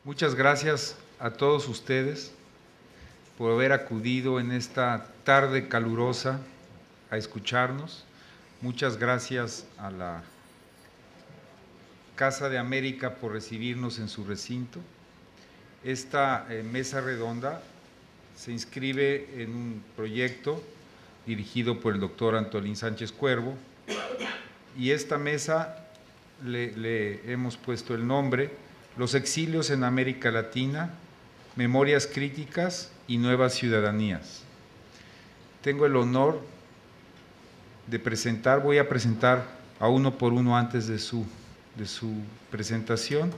Muchas gracias a todos ustedes por haber acudido en esta tarde calurosa a escucharnos. Muchas gracias a la Casa de América por recibirnos en su recinto. Esta mesa redonda se inscribe en un proyecto dirigido por el doctor Antolín Sánchez Cuervo, y esta mesa le hemos puesto el nombre Los exilios en América Latina, memorias críticas y nuevas ciudadanías. Tengo el honor de voy a presentar a uno por uno antes de su presentación.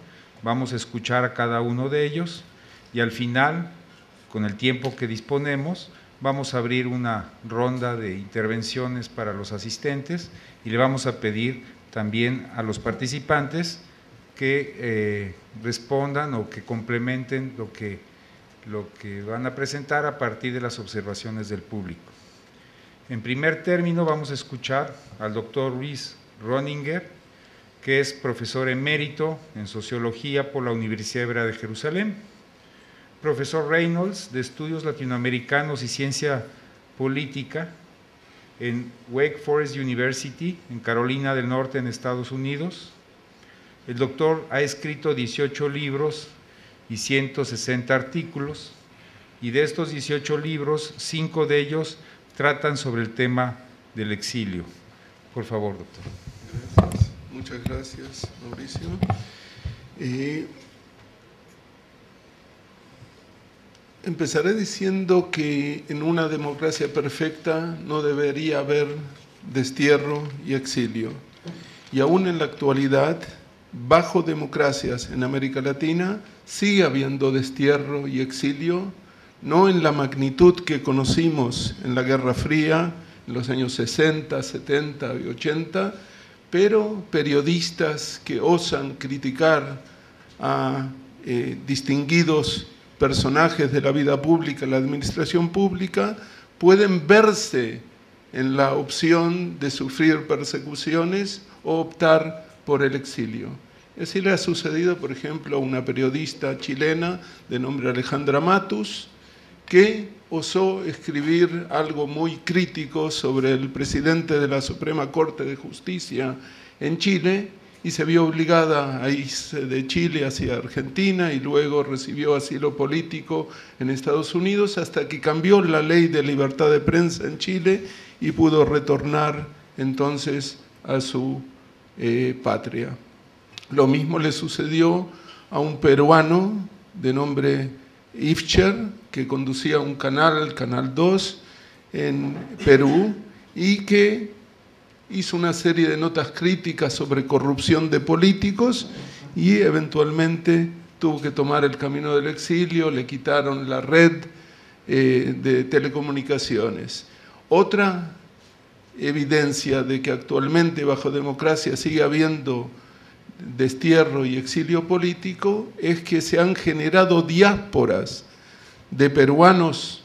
Vamos a escuchar a cada uno de ellos y al final, con el tiempo que disponemos, vamos a abrir una ronda de intervenciones para los asistentes y le vamos a pedir también a los participantes que respondan o que complementen lo que van a presentar a partir de las observaciones del público. En primer término, vamos a escuchar al doctor Luis Roninger, que es profesor emérito en Sociología por la Universidad Hebrea de Jerusalén, profesor Reynolds de Estudios Latinoamericanos y Ciencia Política en Wake Forest University, en Carolina del Norte, en Estados Unidos. El doctor ha escrito 18 libros y 160 artículos, y de estos 18 libros, 5 de ellos tratan sobre el tema del exilio. Por favor, doctor. Gracias. Muchas gracias, Mauricio. Empezaré diciendo que en una democracia perfecta no debería haber destierro y exilio. Y aún en la actualidad, bajo democracias en América Latina, sigue habiendo destierro y exilio, no en la magnitud que conocimos en la Guerra Fría, en los años 60, 70 y 80, pero periodistas que osan criticar a distinguidos personajes de la vida pública, la administración pública, pueden verse en la opción de sufrir persecuciones o optar por el exilio. Así le ha sucedido, por ejemplo, a una periodista chilena de nombre Alejandra Matus, que osó escribir algo muy crítico sobre el presidente de la Suprema Corte de Justicia en Chile y se vio obligada a irse de Chile hacia Argentina y luego recibió asilo político en Estados Unidos hasta que cambió la ley de libertad de prensa en Chile y pudo retornar entonces a su patria. Lo mismo le sucedió a un peruano de nombre Ifcher, que conducía un canal, Canal 2, en Perú, y que hizo una serie de notas críticas sobre corrupción de políticos y eventualmente tuvo que tomar el camino del exilio, le quitaron la red de telecomunicaciones. Otra evidencia de que actualmente bajo democracia sigue habiendo destierro y exilio político es que se han generado diásporas de peruanos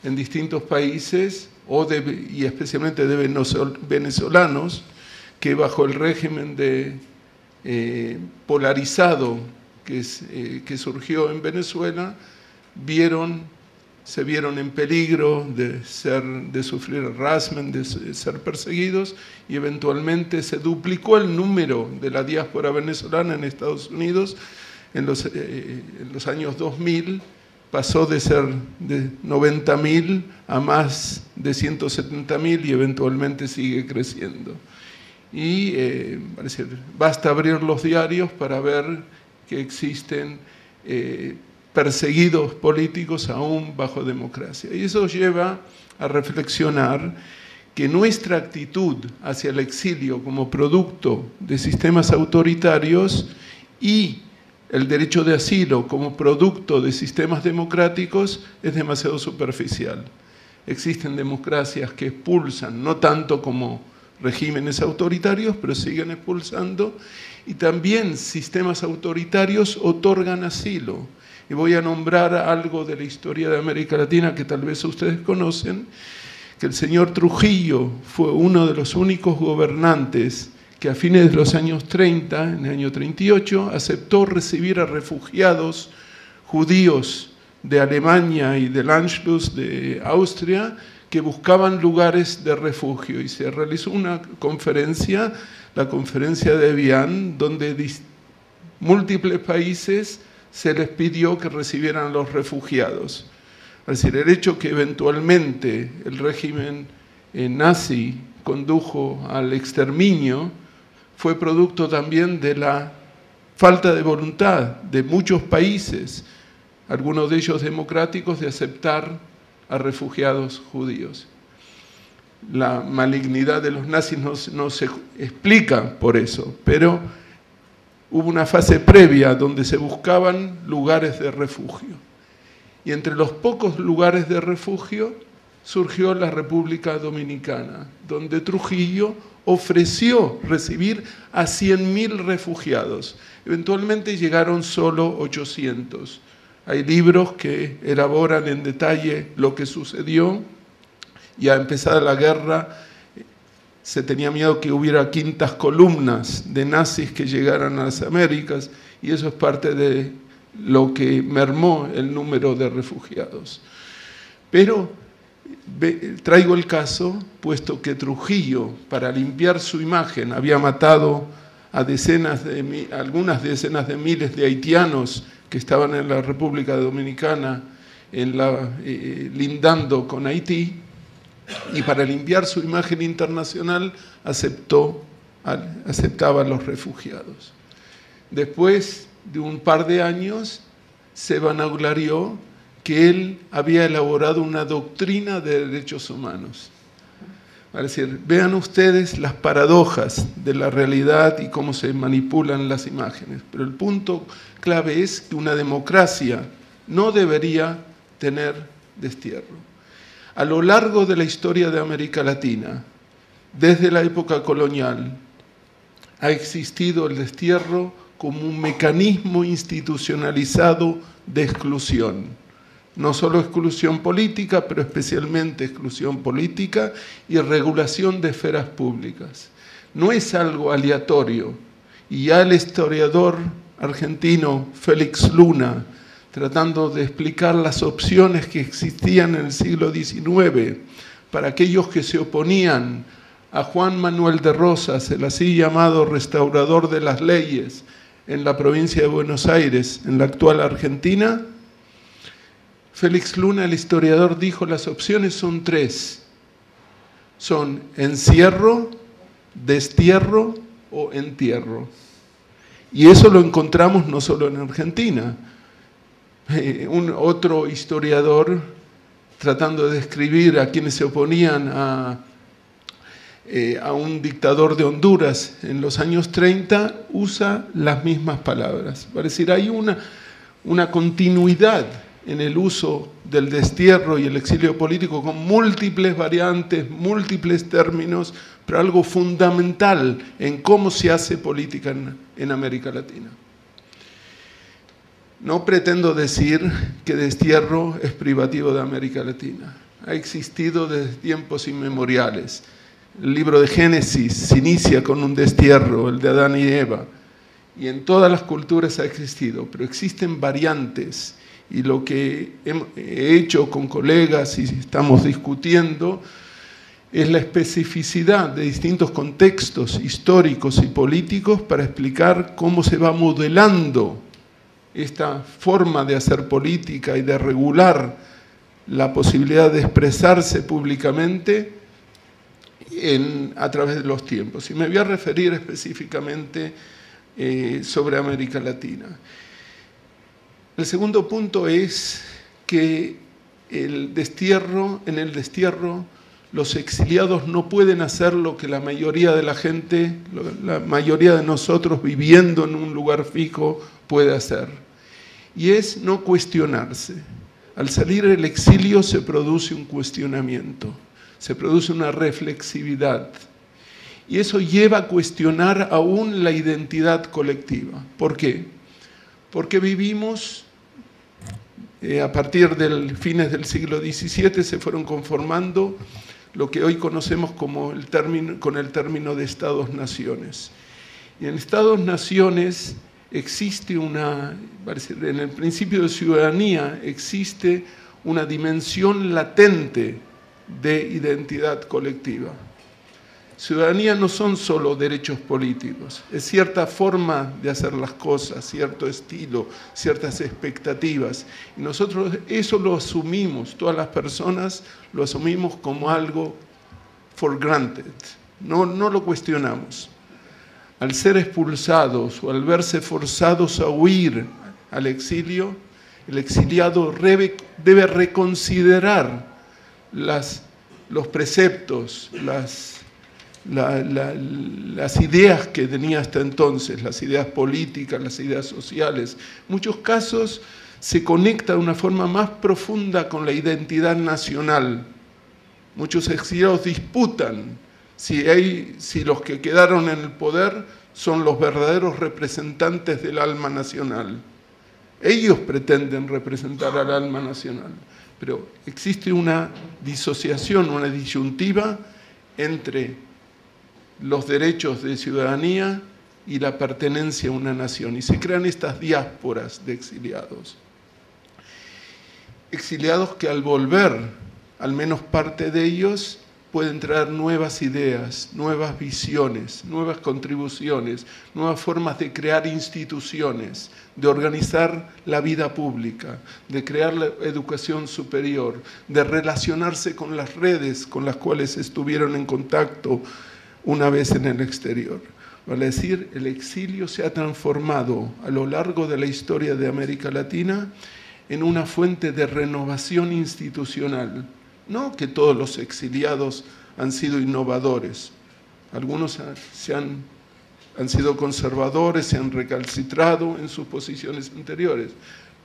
en distintos países y especialmente de venezolanos que bajo el régimen polarizado que surgió en Venezuela se vieron en peligro de sufrir harassment, de ser perseguidos, y eventualmente se duplicó el número de la diáspora venezolana en Estados Unidos en los años 2000, pasó de ser de 90.000 a más de 170.000 y eventualmente sigue creciendo. Y basta abrir los diarios para ver que existen perseguidos políticos aún bajo democracia. Y eso lleva a reflexionar que nuestra actitud hacia el exilio como producto de sistemas autoritarios y el derecho de asilo como producto de sistemas democráticos es demasiado superficial. Existen democracias que expulsan, no tanto como regímenes autoritarios, pero siguen expulsando, y también sistemas autoritarios otorgan asilo. Y voy a nombrar algo de la historia de América Latina que tal vez ustedes conocen, que el señor Trujillo fue uno de los únicos gobernantes que a fines de los años 30, en el año 38, aceptó recibir a refugiados judíos de Alemania y del Anschluss de Austria que buscaban lugares de refugio. Y se realizó una conferencia, la conferencia de Evian, donde múltiples países se les pidió que recibieran a los refugiados. Es decir, el hecho que eventualmente el régimen nazi condujo al exterminio fue producto también de la falta de voluntad de muchos países, algunos de ellos democráticos, de aceptar a refugiados judíos. La malignidad de los nazis no se explica por eso, pero hubo una fase previa donde se buscaban lugares de refugio. Y entre los pocos lugares de refugio surgió la República Dominicana, donde Trujillo ofreció recibir a 100.000 refugiados. Eventualmente llegaron solo 800. Hay libros que elaboran en detalle lo que sucedió, y a empezar la guerra se tenía miedo que hubiera quintas columnas de nazis que llegaran a las Américas, y eso es parte de lo que mermó el número de refugiados. Pero traigo el caso, puesto que Trujillo, para limpiar su imagen, había matado a algunas decenas de miles de haitianos que estaban en la República Dominicana, lindando con Haití, y para limpiar su imagen internacional aceptaba a los refugiados. Después de un par de años se vanaglorió que él había elaborado una doctrina de derechos humanos. Es decir, vean ustedes las paradojas de la realidad y cómo se manipulan las imágenes. Pero el punto clave es que una democracia no debería tener destierro. A lo largo de la historia de América Latina, desde la época colonial, ha existido el destierro como un mecanismo institucionalizado de exclusión. No solo exclusión política, pero especialmente exclusión política y regulación de esferas públicas. No es algo aleatorio. Y ya el historiador argentino Félix Luna, tratando de explicar las opciones que existían en el siglo XIX para aquellos que se oponían a Juan Manuel de Rosas, el así llamado restaurador de las leyes en la provincia de Buenos Aires, en la actual Argentina. Félix Luna, el historiador, dijo: las opciones son tres. Son encierro, destierro o entierro. Y eso lo encontramos no solo en Argentina. Otro historiador, tratando de describir a quienes se oponían a un dictador de Honduras en los años 30, usa las mismas palabras. Es decir, hay una continuidad en el uso del destierro y el exilio político con múltiples variantes, múltiples términos, pero algo fundamental en cómo se hace política en América Latina. No pretendo decir que destierro es privativo de América Latina. Ha existido desde tiempos inmemoriales. El libro de Génesis se inicia con un destierro, el de Adán y Eva, y en todas las culturas ha existido, pero existen variantes, y lo que he hecho con colegas y estamos discutiendo es la especificidad de distintos contextos históricos y políticos para explicar cómo se va modelando esta forma de hacer política y de regular la posibilidad de expresarse públicamente a través de los tiempos. Y me voy a referir específicamente sobre América Latina. El segundo punto es que en el destierro los exiliados no pueden hacer lo que la mayoría de la gente, la mayoría de nosotros viviendo en un lugar fijo puede hacer. Y es no cuestionarse. Al salir del exilio se produce un cuestionamiento, se produce una reflexividad. Y eso lleva a cuestionar aún la identidad colectiva. ¿Por qué? Porque vivimos, a partir de fines del siglo XVII se fueron conformando lo que hoy conocemos como con el término de Estados-naciones. Y en Estados-naciones existe en el principio de ciudadanía existe una dimensión latente de identidad colectiva. Ciudadanía no son solo derechos políticos, es cierta forma de hacer las cosas, cierto estilo, ciertas expectativas. Y nosotros eso lo asumimos, todas las personas lo asumimos como algo for granted, no lo cuestionamos. Al ser expulsados o al verse forzados a huir al exilio, el exiliado debe reconsiderar los preceptos, las ideas que tenía hasta entonces, las ideas políticas, las ideas sociales. En muchos casos se conecta de una forma más profunda con la identidad nacional. Muchos exiliados disputan si los que quedaron en el poder son los verdaderos representantes del alma nacional. Ellos pretenden representar al alma nacional, pero existe una disociación, una disyuntiva entre los derechos de ciudadanía y la pertenencia a una nación. Y se crean estas diásporas de exiliados. Exiliados que al volver, al menos parte de ellos, pueden traer nuevas ideas, nuevas visiones, nuevas contribuciones, nuevas formas de crear instituciones, de organizar la vida pública, de crear la educación superior, de relacionarse con las redes con las cuales estuvieron en contacto una vez en el exterior. Vale decir, el exilio se ha transformado a lo largo de la historia de América Latina en una fuente de renovación institucional. No que todos los exiliados han sido innovadores. Algunos han sido conservadores, se han recalcitrado en sus posiciones anteriores.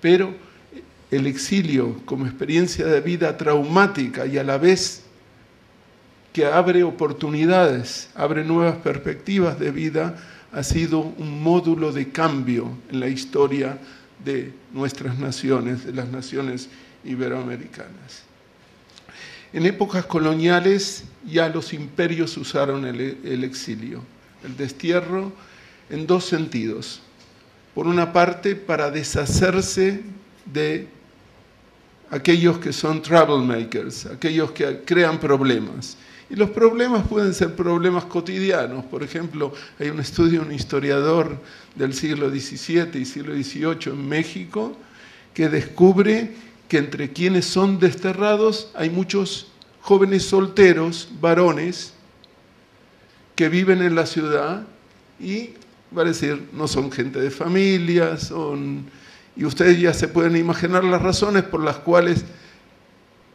Pero el exilio como experiencia de vida traumática y a la vez que abre oportunidades, abre nuevas perspectivas de vida, ha sido un módulo de cambio en la historia de nuestras naciones, de las naciones iberoamericanas. En épocas coloniales ya los imperios usaron el exilio, el destierro, en dos sentidos. Por una parte, para deshacerse de aquellos que son troublemakers, aquellos que crean problemas. Y los problemas pueden ser problemas cotidianos. Por ejemplo, hay un estudio de un historiador del siglo XVII y siglo XVIII en México que descubre que entre quienes son desterrados hay muchos jóvenes solteros, varones, que viven en la ciudad y, va a decir, no son gente de familia, y ustedes ya se pueden imaginar las razones por las cuales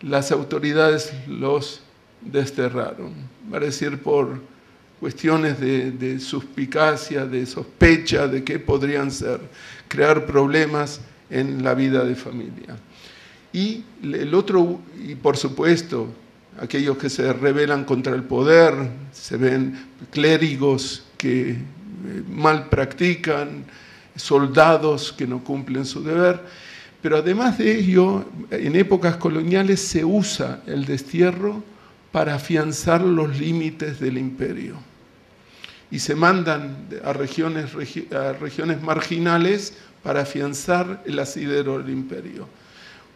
las autoridades los desterraron. Va a decir, por cuestiones de suspicacia, de sospecha de qué podrían ser, crear problemas en la vida de familia. Y el otro, y por supuesto, aquellos que se rebelan contra el poder, se ven clérigos que mal practican, soldados que no cumplen su deber, pero además de ello, en épocas coloniales se usa el destierro para afianzar los límites del imperio. Y se mandan a regiones marginales para afianzar el asidero del imperio.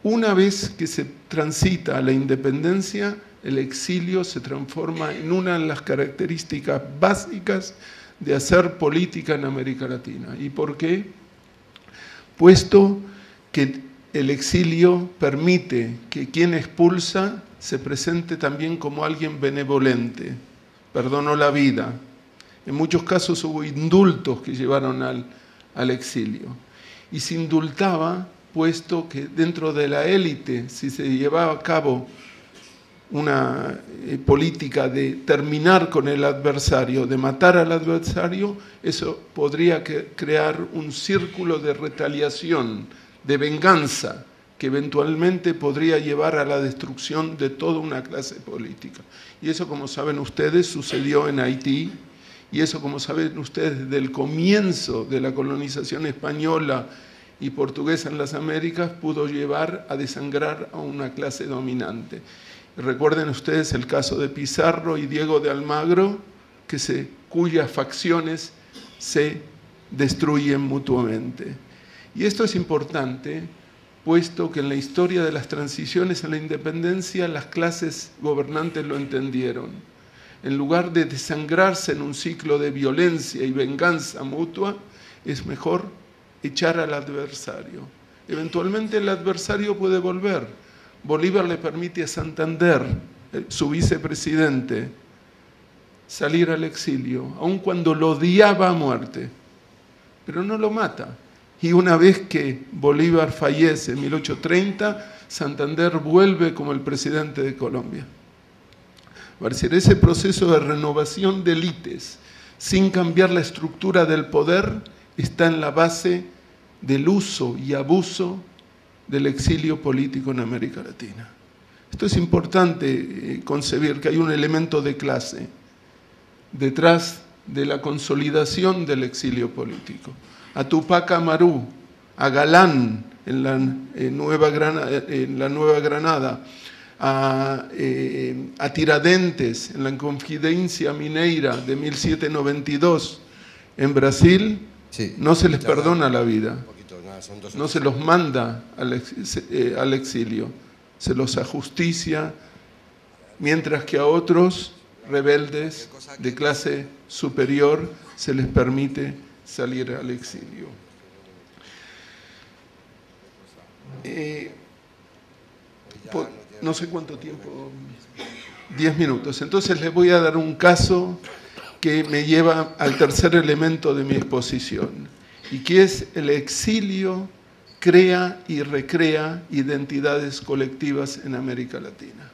Una vez que se transita a la independencia, el exilio se transforma en una de las características básicas de hacer política en América Latina. ¿Y por qué? Puesto que el exilio permite que quien expulsa se presente también como alguien benevolente, perdonó la vida. En muchos casos hubo indultos que llevaron al exilio. Y se indultaba, puesto que dentro de la élite, si se llevaba a cabo una política de terminar con el adversario, de matar al adversario, eso podría crear un círculo de retaliación, de venganza, que eventualmente podría llevar a la destrucción de toda una clase política. Y eso, como saben ustedes, sucedió en Haití, y eso, como saben ustedes, desde el comienzo de la colonización española y portuguesa en las Américas, pudo llevar a desangrar a una clase dominante. Recuerden ustedes el caso de Pizarro y Diego de Almagro, cuyas facciones se destruyen mutuamente. Y esto es importante, puesto que en la historia de las transiciones en la independencia las clases gobernantes lo entendieron. En lugar de desangrarse en un ciclo de violencia y venganza mutua, es mejor echar al adversario. Eventualmente el adversario puede volver. Bolívar le permite a Santander, su vicepresidente, salir al exilio, aun cuando lo odiaba a muerte, pero no lo mata. Y una vez que Bolívar fallece en 1830, Santander vuelve como el presidente de Colombia. Va a ser ese proceso de renovación de élites, sin cambiar la estructura del poder, está en la base del uso y abuso del exilio político en América Latina. Esto es importante concebir que hay un elemento de clase detrás de la consolidación del exilio político. A Tupac Amaru, a Galán en la Nueva Granada, a Tiradentes en la Inconfidencia Mineira de 1792 en Brasil, sí, no se les perdona la vida, no se los manda al exilio, se los ajusticia, mientras que a otros rebeldes de clase superior se les permite salir al exilio. No sé cuánto tiempo, 10 minutos. Entonces les voy a dar un caso que me lleva al tercer elemento de mi exposición, y que es el exilio crea y recrea identidades colectivas en América Latina.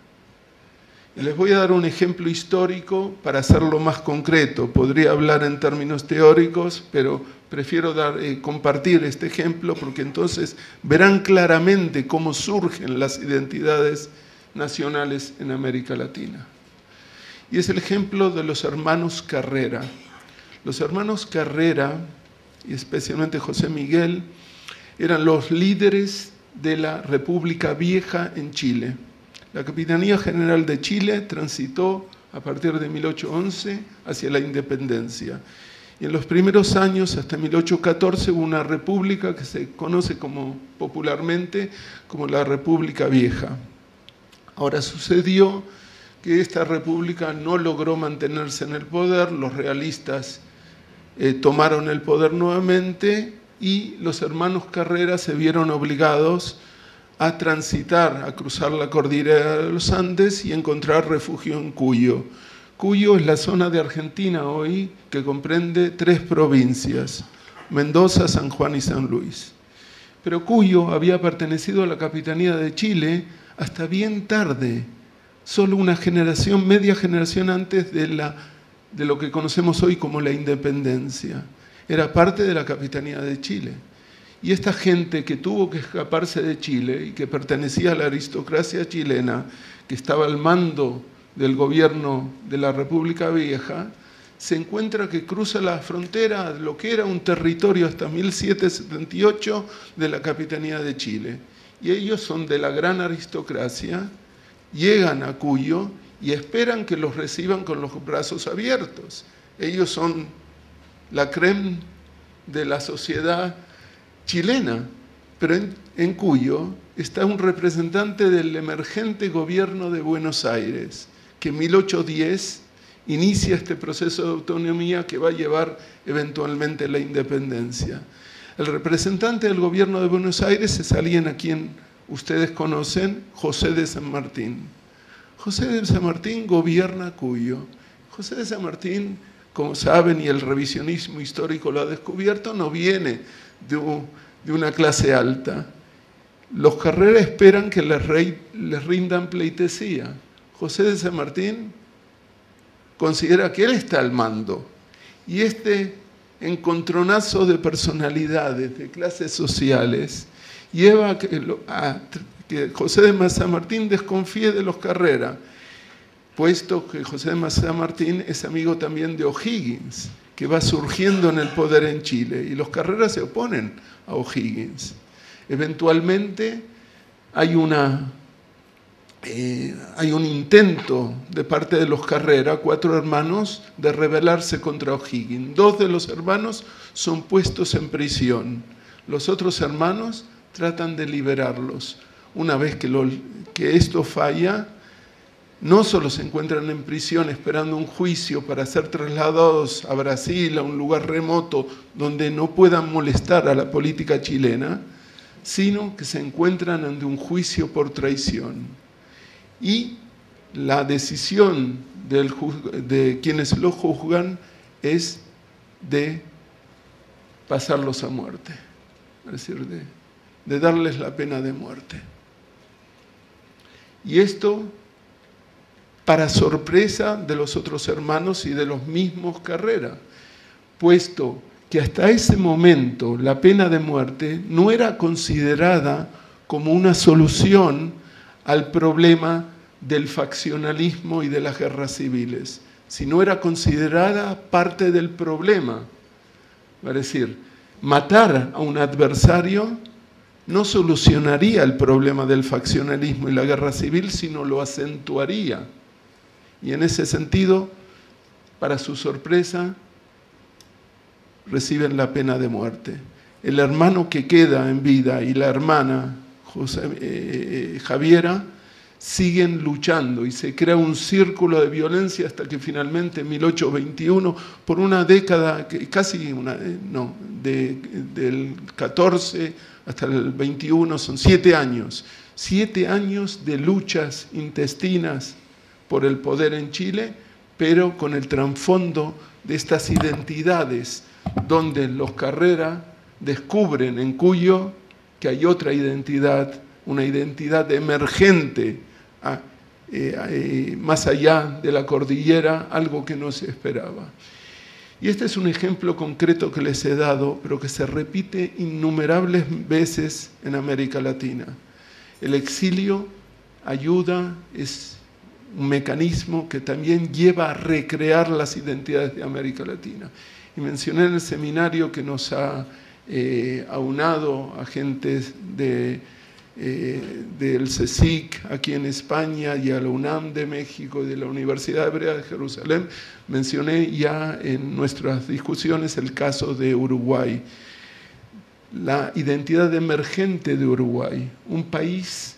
Les voy a dar un ejemplo histórico para hacerlo más concreto. Podría hablar en términos teóricos, pero prefiero compartir este ejemplo porque entonces verán claramente cómo surgen las identidades nacionales en América Latina. Y es el ejemplo de los hermanos Carrera. Los hermanos Carrera, y especialmente José Miguel, eran los líderes de la República Vieja en Chile. La Capitanía General de Chile transitó a partir de 1811 hacia la independencia. Y en los primeros años, hasta 1814, hubo una república que se conoce popularmente como la República Vieja. Ahora sucedió que esta república no logró mantenerse en el poder, los realistas tomaron el poder nuevamente y los hermanos Carrera se vieron obligados a transitar, a cruzar la cordillera de los Andes y encontrar refugio en Cuyo. Cuyo es la zona de Argentina hoy que comprende 3 provincias, Mendoza, San Juan y San Luis. Pero Cuyo había pertenecido a la Capitanía de Chile hasta bien tarde, solo una generación, media generación antes de lo que conocemos hoy como la independencia. Era parte de la Capitanía de Chile. Y esta gente que tuvo que escaparse de Chile y que pertenecía a la aristocracia chilena, que estaba al mando del gobierno de la República Vieja, se encuentra que cruza la frontera, lo que era un territorio hasta 1778 de la Capitanía de Chile. Y ellos son de la gran aristocracia, llegan a Cuyo y esperan que los reciban con los brazos abiertos. Ellos son la crème de la sociedad chilena, pero en Cuyo está un representante del emergente gobierno de Buenos Aires, que en 1810 inicia este proceso de autonomía que va a llevar eventualmente a la independencia. El representante del gobierno de Buenos Aires es alguien a quien ustedes conocen, José de San Martín. José de San Martín gobierna Cuyo. José de San Martín, como saben, y el revisionismo histórico lo ha descubierto, no viene de una clase alta. Los Carrera esperan que les rindan pleitesía. José de San Martín considera que él está al mando. Y este encontronazo de personalidades, de clases sociales, lleva a que José de San Martín desconfíe de los Carrera, puesto que José de San Martín es amigo también de O'Higgins, que va surgiendo en el poder en Chile, y los Carrera se oponen a O'Higgins. Eventualmente hay una hay un intento de parte de los Carrera, 4 hermanos, de rebelarse contra O'Higgins. 2 de los hermanos son puestos en prisión. Los otros hermanos tratan de liberarlos. Una vez que esto falla, no solo se encuentran en prisión esperando un juicio para ser trasladados a Brasil, a un lugar remoto donde no puedan molestar a la política chilena, sino que se encuentran ante un juicio por traición. Y la decisión de quienes lo juzgan es de pasarlos a muerte, es decir, de darles la pena de muerte. Y esto, para sorpresa de los otros hermanos y de los mismos Carrera, puesto que hasta ese momento la pena de muerte no era considerada como una solución al problema del faccionalismo y de las guerras civiles, sino era considerada parte del problema. Es decir, matar a un adversario no solucionaría el problema del faccionalismo y la guerra civil, sino lo acentuaría. Y en ese sentido, para su sorpresa, reciben la pena de muerte. El hermano que queda en vida y la hermana Javiera siguen luchando y se crea un círculo de violencia hasta que finalmente en 1821, por una década, del 14 hasta el 21, son 7 años. 7 años de luchas intestinas por el poder en Chile, pero con el trasfondo de estas identidades, donde los Carrera descubren en Cuyo que hay otra identidad, una identidad emergente, más allá de la cordillera, algo que no se esperaba. Y este es un ejemplo concreto que les he dado, pero que se repite innumerables veces en América Latina. El exilio ayuda, es un mecanismo que también lleva a recrear las identidades de América Latina. Y mencioné en el seminario que nos ha aunado agentes del CSIC aquí en España y a la UNAM de México y de la Universidad Hebrea de Jerusalén. Mencioné ya en nuestras discusiones el caso de Uruguay. La identidad emergente de Uruguay, un país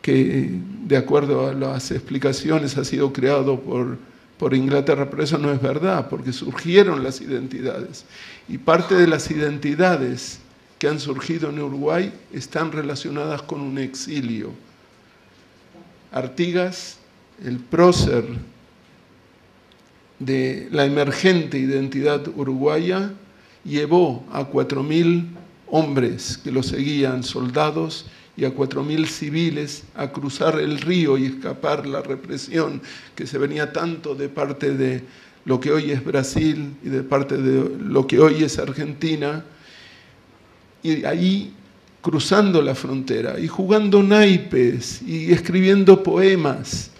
que, de acuerdo a las explicaciones, ha sido creado por Inglaterra, pero eso no es verdad, porque surgieron las identidades. Y parte de las identidades que han surgido en Uruguay están relacionadas con un exilio. Artigas, el prócer de la emergente identidad uruguaya, llevó a 4.000 hombres que lo seguían, soldados, y a 4.000 civiles a cruzar el río y escapar la represión que se venía tanto de parte de lo que hoy es Brasil y de parte de lo que hoy es Argentina, y ahí cruzando la frontera y jugando naipes y escribiendo poemas,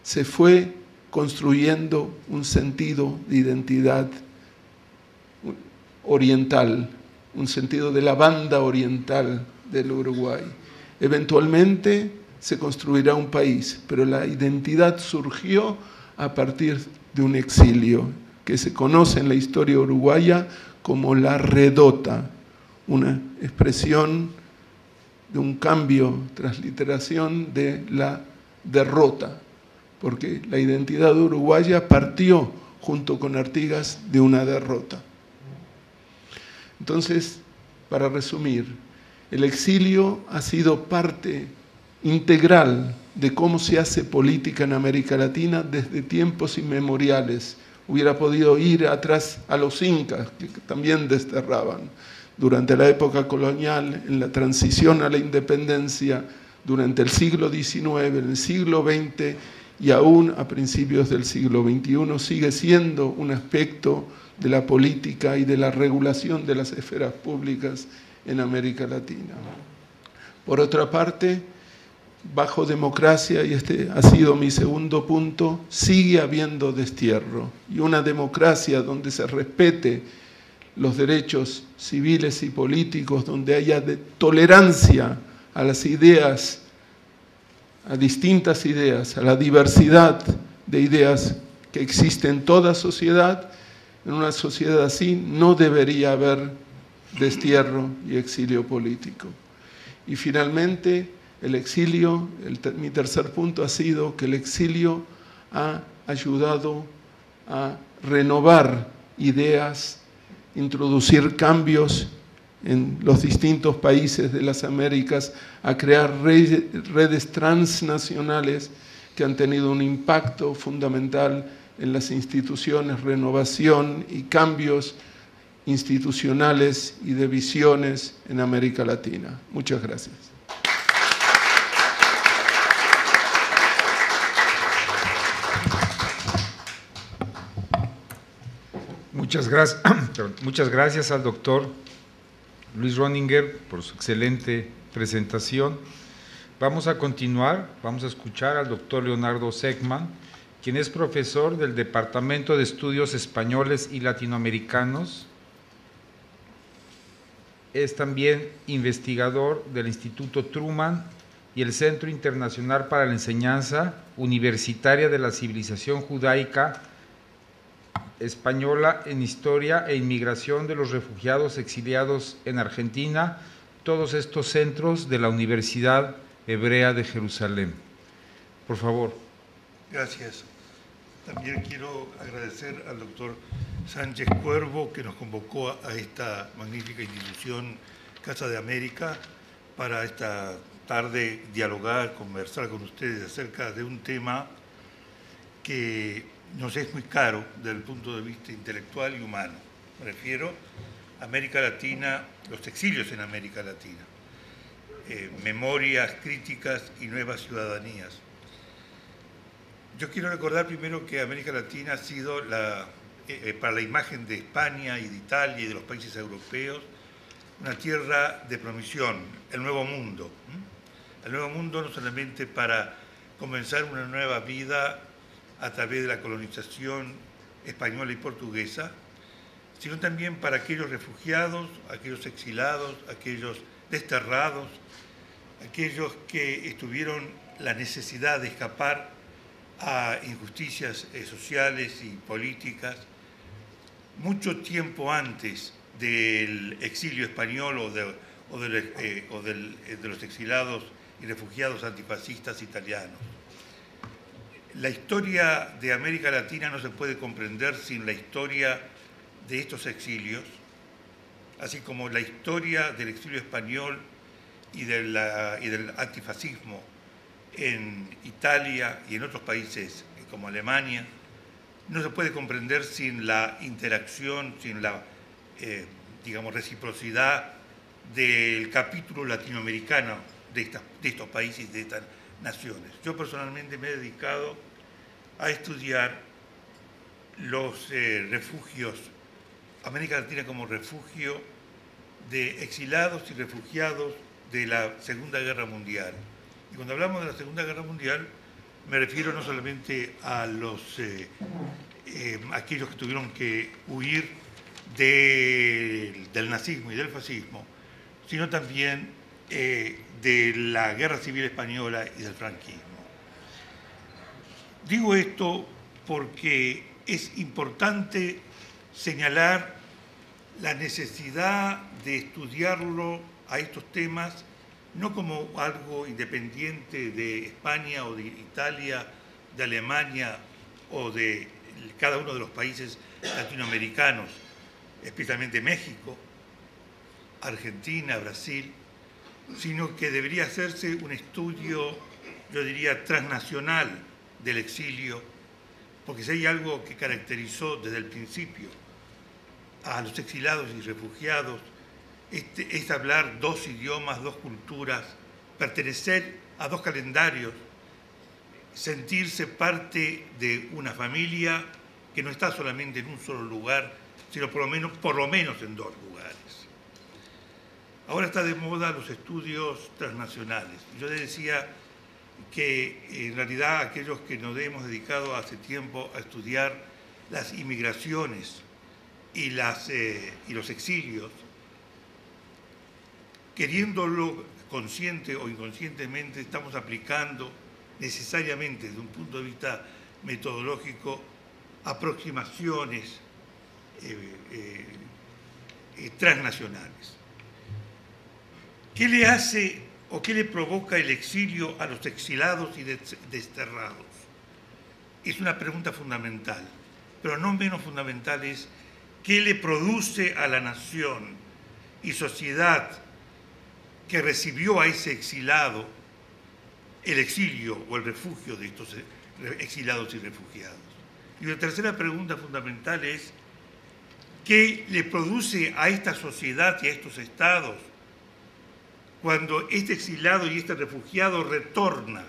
se fue construyendo un sentido de identidad oriental, un sentido de la banda oriental del Uruguay. Eventualmente se construirá un país, pero la identidad surgió a partir de un exilio que se conoce en la historia uruguaya como la redota, una expresión de un cambio, transliteración de la derrota, porque la identidad uruguaya partió junto con Artigas de una derrota. Entonces, para resumir, el exilio ha sido parte integral de cómo se hace política en América Latina desde tiempos inmemoriales. Hubiera podido ir atrás a los incas, que también desterraban. Durante la época colonial, en la transición a la independencia, durante el siglo XIX, en el siglo XX y aún a principios del siglo XXI, sigue siendo un aspecto de la política y de la regulación de las esferas públicas en América Latina. Por otra parte, bajo democracia, y este ha sido mi segundo punto, sigue habiendo destierro. Y una democracia donde se respete los derechos civiles y políticos, donde haya tolerancia a las ideas a distintas ideas, a la diversidad de ideas que existe en toda sociedad. En una sociedad así no debería haber destierro y exilio político. Y finalmente, el exilio, mi tercer punto ha sido que el exilio ha ayudado a renovar ideas, introducir cambios en los distintos países de las Américas, a crear redes transnacionales que han tenido un impacto fundamental en las instituciones, renovación y cambios institucionales y de visiones en América Latina. Muchas gracias. Muchas gracias al doctor Luis Ronniger por su excelente presentación. Vamos a continuar, vamos a escuchar al doctor Leonardo Seckman, quien es profesor del Departamento de Estudios Españoles y Latinoamericanos. Es también investigador del Instituto Truman y el Centro Internacional para la Enseñanza Universitaria de la Civilización Judaica Española en Historia e Inmigración de los Refugiados Exiliados en Argentina, todos estos centros de la Universidad Hebrea de Jerusalén. Por favor. Gracias. También quiero agradecer al doctor Sánchez Cuervo que nos convocó a esta magnífica institución Casa de América para esta tarde dialogar, conversar con ustedes acerca de un tema que nos es muy caro desde el punto de vista intelectual y humano. Me refiero a América Latina, los exilios en América Latina, memorias, críticas y nuevas ciudadanías. Yo quiero recordar primero que América Latina ha sido, para la imagen de España y de Italia y de los países europeos, una tierra de promisión, el Nuevo Mundo. El Nuevo Mundo no solamente para comenzar una nueva vida a través de la colonización española y portuguesa, sino también para aquellos refugiados, aquellos exilados, aquellos desterrados, aquellos que tuvieron la necesidad de escapar a injusticias sociales y políticas mucho tiempo antes del exilio español o de los exilados y refugiados antifascistas italianos. La historia de América Latina no se puede comprender sin la historia de estos exilios, así como la historia del exilio español y del antifascismo en Italia y en otros países como Alemania. No se puede comprender sin la interacción, sin la, reciprocidad del capítulo latinoamericano de estos países, de estas naciones. Yo personalmente me he dedicado a estudiar los refugios, América Latina como refugio de exilados y refugiados de la Segunda Guerra Mundial. Y cuando hablamos de la Segunda Guerra Mundial, me refiero no solamente a aquellos que tuvieron que huir del nazismo y del fascismo, sino también de la Guerra Civil Española y del franquismo. Digo esto porque es importante señalar la necesidad de estudiarlo a estos temas no como algo independiente de España o de Italia, de Alemania o de cada uno de los países latinoamericanos, especialmente México, Argentina, Brasil, sino que debería hacerse un estudio, yo diría, transnacional del exilio, porque si hay algo que caracterizó desde el principio a los exilados y refugiados, es hablar dos idiomas, dos culturas, pertenecer a dos calendarios, sentirse parte de una familia que no está solamente en un solo lugar, sino por lo menos en dos lugares. Ahora está de moda los estudios transnacionales. Yo les decía que en realidad aquellos que nos hemos dedicado hace tiempo a estudiar las inmigraciones y los exilios, queriéndolo consciente o inconscientemente, estamos aplicando necesariamente desde un punto de vista metodológico aproximaciones transnacionales. ¿Qué le hace o qué le provoca el exilio a los exilados y desterrados? Es una pregunta fundamental, pero no menos fundamental es qué le produce a la nación y sociedad que recibió a ese exilado el exilio o el refugio de estos exilados y refugiados. Y la tercera pregunta fundamental es qué le produce a esta sociedad y a estos estados cuando este exilado y este refugiado retorna,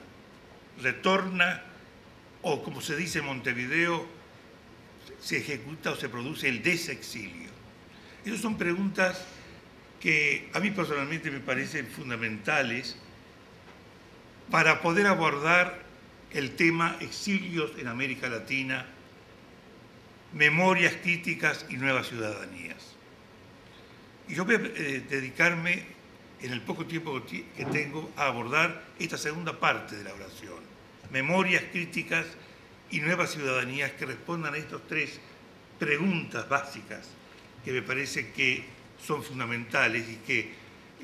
o como se dice en Montevideo, se ejecuta o se produce el desexilio. Esas son preguntas que a mí personalmente me parecen fundamentales para poder abordar el tema exilios en América Latina, memorias críticas y nuevas ciudadanías. Y yo voy a dedicarme, en el poco tiempo que tengo, a abordar esta segunda parte de la oración. Memorias críticas y nuevas ciudadanías que respondan a estas tres preguntas básicas que me parece que son fundamentales y que,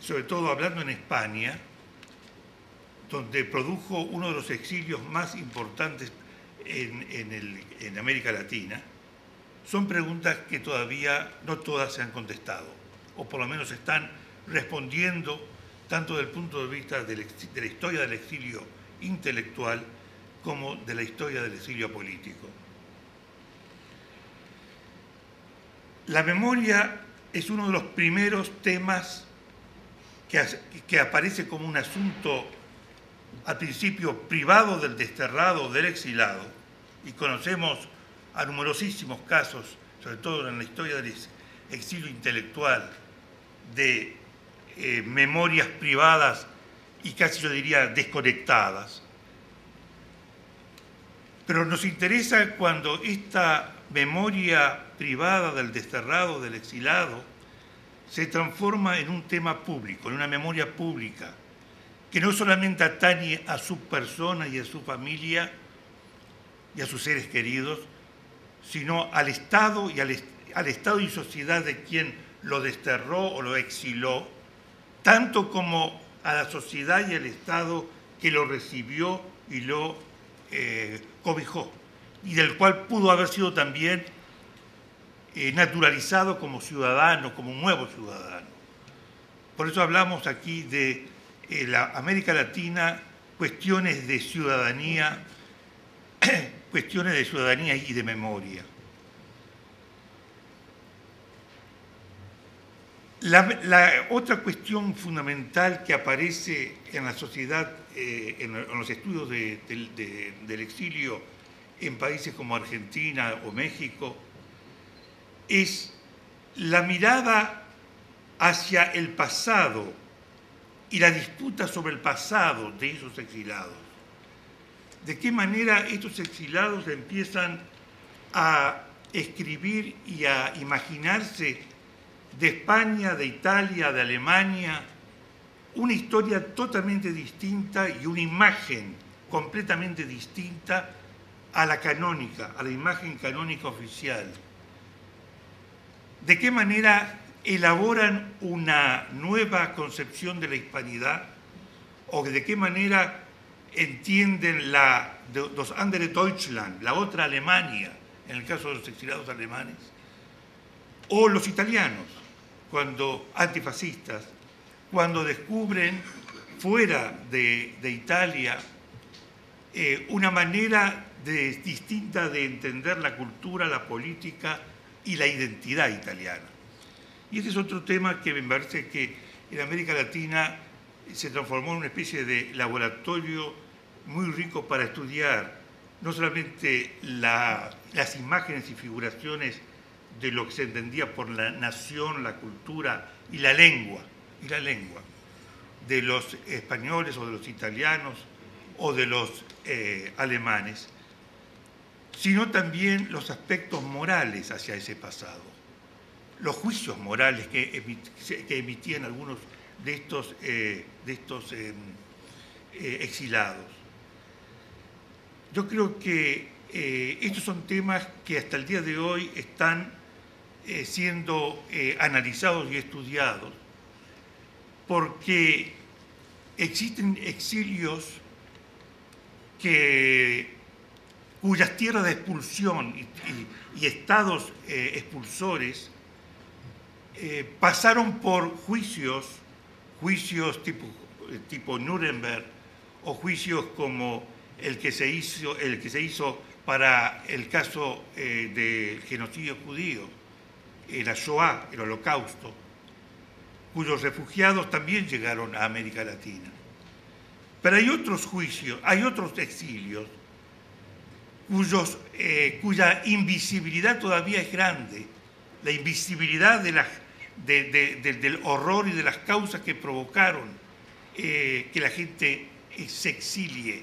sobre todo hablando en España, donde produjo uno de los exilios más importantes en América Latina, son preguntas que todavía no todas se han contestado, o por lo menos están respondiendo tanto desde el punto de vista de la historia del exilio intelectual como de la historia del exilio político. La memoria es uno de los primeros temas que aparece como un asunto al principio privado del desterrado, del exilado, y conocemos a numerosísimos casos, sobre todo en la historia del exilio intelectual, de memorias privadas y casi yo diría desconectadas. Pero nos interesa cuando esta memoria privada del desterrado, del exilado, se transforma en un tema público, en una memoria pública, que no solamente atañe a su persona y a su familia y a sus seres queridos, sino al Estado y al Estado y sociedad de quien lo desterró o lo exiló, tanto como a la sociedad y al Estado que lo recibió y lo cobijó, y del cual pudo haber sido también naturalizado como ciudadano, como un nuevo ciudadano. Por eso hablamos aquí de la América Latina, cuestiones de ciudadanía y de memoria. La otra cuestión fundamental que aparece en la sociedad, en los estudios del exilio en países como Argentina o México, es la mirada hacia el pasado y la disputa sobre el pasado de esos exilados. De qué manera estos exilados empiezan a escribir y a imaginarse de España, de Italia, de Alemania, una historia totalmente distinta y una imagen completamente distinta a la canónica, a la imagen canónica oficial. ¿De qué manera elaboran una nueva concepción de la hispanidad? ¿O de qué manera entienden das andere Deutschland, la otra Alemania, en el caso de los exilados alemanes? O los italianos, antifascistas, cuando descubren fuera de Italia una manera distinta de entender la cultura, la política y la identidad italiana. Y ese es otro tema que me parece que en América Latina se transformó en una especie de laboratorio muy rico para estudiar no solamente las imágenes y figuraciones de lo que se entendía por la nación, la cultura y la lengua de los españoles o de los italianos o de los alemanes, sino también los aspectos morales hacia ese pasado, los juicios morales que emitían algunos de estos exilados. Yo creo que estos son temas que hasta el día de hoy están siendo analizados y estudiados, porque existen exilios cuyas tierras de expulsión y estados expulsores pasaron por juicios tipo Nuremberg, o juicios como el que se hizo para el caso del genocidio judío, la Shoah, el Holocausto, cuyos refugiados también llegaron a América Latina. Pero hay otros juicios, hay otros exilios cuya invisibilidad todavía es grande, la invisibilidad del horror y de las causas que provocaron que la gente se exilie,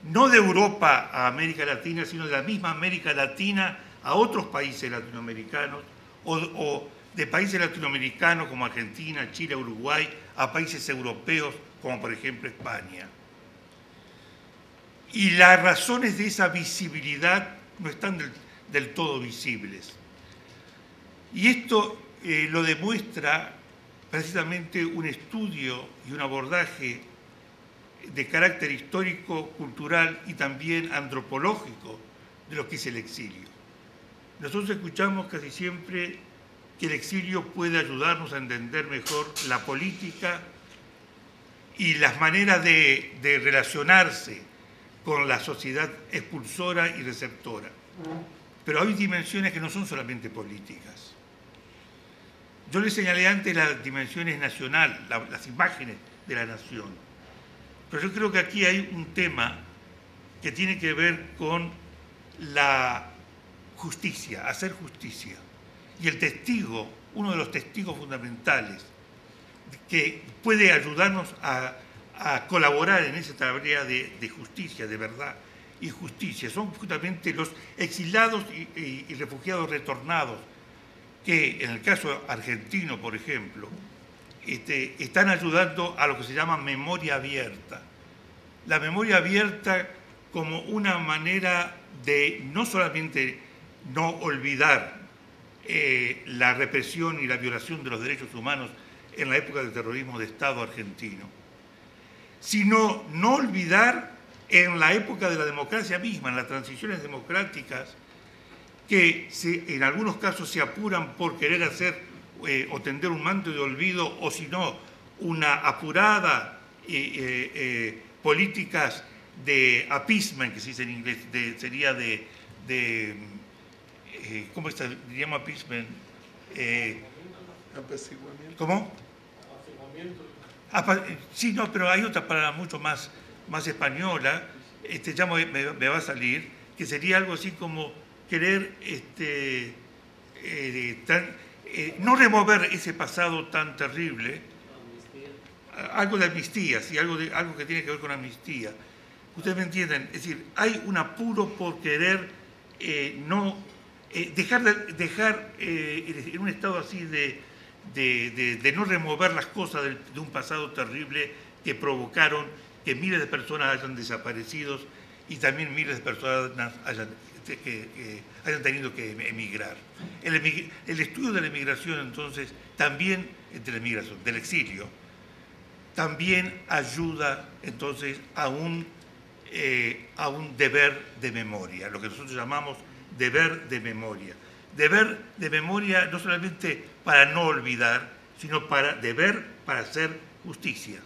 no de Europa a América Latina, sino de la misma América Latina a otros países latinoamericanos, o de países latinoamericanos como Argentina, Chile, Uruguay, a países europeos como por ejemplo España. Y las razones de esa visibilidad no están del todo visibles. Y esto lo demuestra precisamente un estudio y un abordaje de carácter histórico, cultural y también antropológico de lo que es el exilio. Nosotros escuchamos casi siempre que el exilio puede ayudarnos a entender mejor la política y las maneras de relacionarse con la sociedad expulsora y receptora. Pero hay dimensiones que no son solamente políticas. Yo les señalé antes las dimensiones nacionales, las imágenes de la nación. Pero yo creo que aquí hay un tema que tiene que ver con la justicia, hacer justicia. Y el testigo, uno de los testigos fundamentales que puede ayudarnos a colaborar en esa tarea de justicia, de verdad y justicia, son justamente los exiliados y refugiados retornados, que en el caso argentino, por ejemplo, están ayudando a lo que se llama memoria abierta. La memoria abierta como una manera de no solamente no olvidar la represión y la violación de los derechos humanos en la época del terrorismo de Estado argentino, sino no olvidar en la época de la democracia misma, en las transiciones democráticas, que en algunos casos se apuran por querer hacer o tender un manto de olvido, o si no, una apurada políticas de appeasement, que se dice en inglés, sería ¿cómo se llama appeasement? Apaciguamiento. ¿Cómo? Sí, no, pero hay otra palabra mucho más española, ya me va a salir, que sería algo así como querer no remover ese pasado tan terrible, algo de amnistía, sí, algo que tiene que ver con amnistía. Ustedes me entienden, es decir, hay un apuro por querer dejar en un estado así de no remover las cosas de un pasado terrible que provocaron que miles de personas hayan desaparecido y también miles de personas hayan tenido que emigrar. El estudio de la emigración, entonces, también, del exilio, también ayuda, entonces, a un deber de memoria, lo que nosotros llamamos deber de memoria. Deber de memoria no solamente para no olvidar, sino deber para hacer justicia.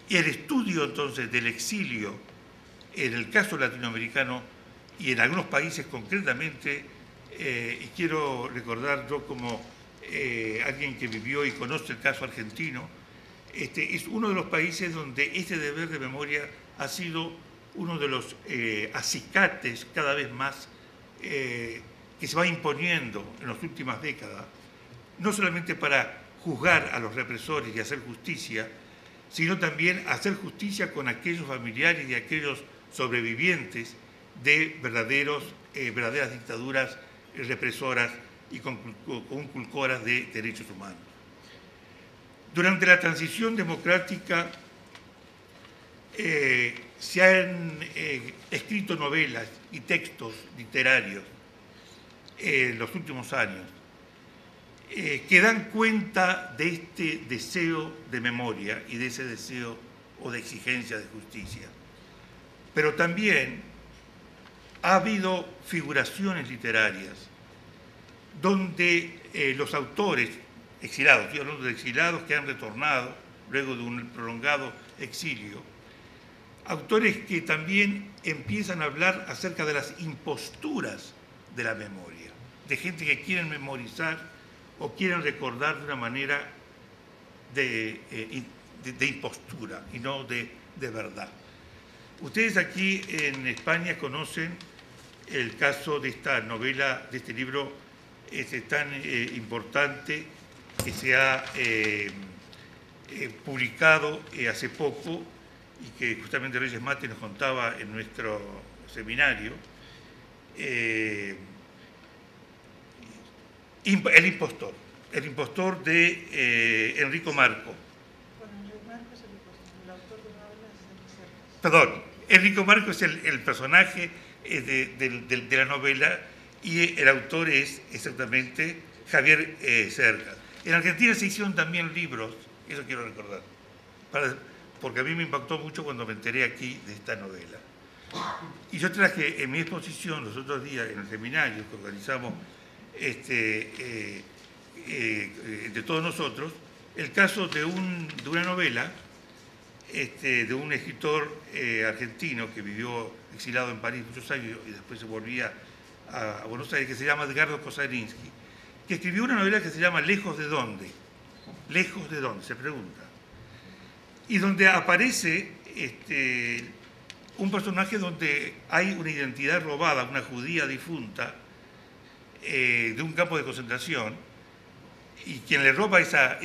Y el estudio, entonces, del exilio, en el caso latinoamericano y en algunos países concretamente, y quiero recordar yo como alguien que vivió y conoce el caso argentino, es uno de los países donde este deber de memoria ha sido uno de los acicates cada vez más que se va imponiendo en las últimas décadas, no solamente para juzgar a los represores y hacer justicia, sino también hacer justicia con aquellos familiares y aquellos sobrevivientes de verdaderas dictaduras represoras y conculcoras de derechos humanos. Durante la transición democrática, se han escrito novelas y textos literarios en los últimos años que dan cuenta de este deseo de memoria y de ese deseo o de exigencia de justicia. Pero también ha habido figuraciones literarias donde los autores exilados, estoy hablando de exilados que han retornado luego de un prolongado exilio, autores que también empiezan a hablar acerca de las imposturas de la memoria, de gente que quieren memorizar o quieren recordar de una manera de impostura y no de verdad. Ustedes aquí en España conocen el caso de esta novela, de este libro tan importante que se ha publicado hace poco y que justamente Reyes Mate nos contaba en nuestro seminario, El impostor de Enrico Marco. Perdón, Enrico Marco es el personaje de la novela y el autor es exactamente Javier Cercas. En Argentina se hicieron también libros, eso quiero recordar, porque a mí me impactó mucho cuando me enteré aquí de esta novela. Y yo traje en mi exposición los otros días en el seminario que organizamos de todos nosotros, el caso de una novela de un escritor argentino que vivió exilado en París muchos años y después se volvía a Buenos Aires, que se llama Edgardo Kosarinsky, que escribió una novela que se llama Lejos de dónde. Lejos de dónde, se pregunta. Y donde aparece un personaje donde hay una identidad robada, una judía difunta, de un campo de concentración, y quien le roba esa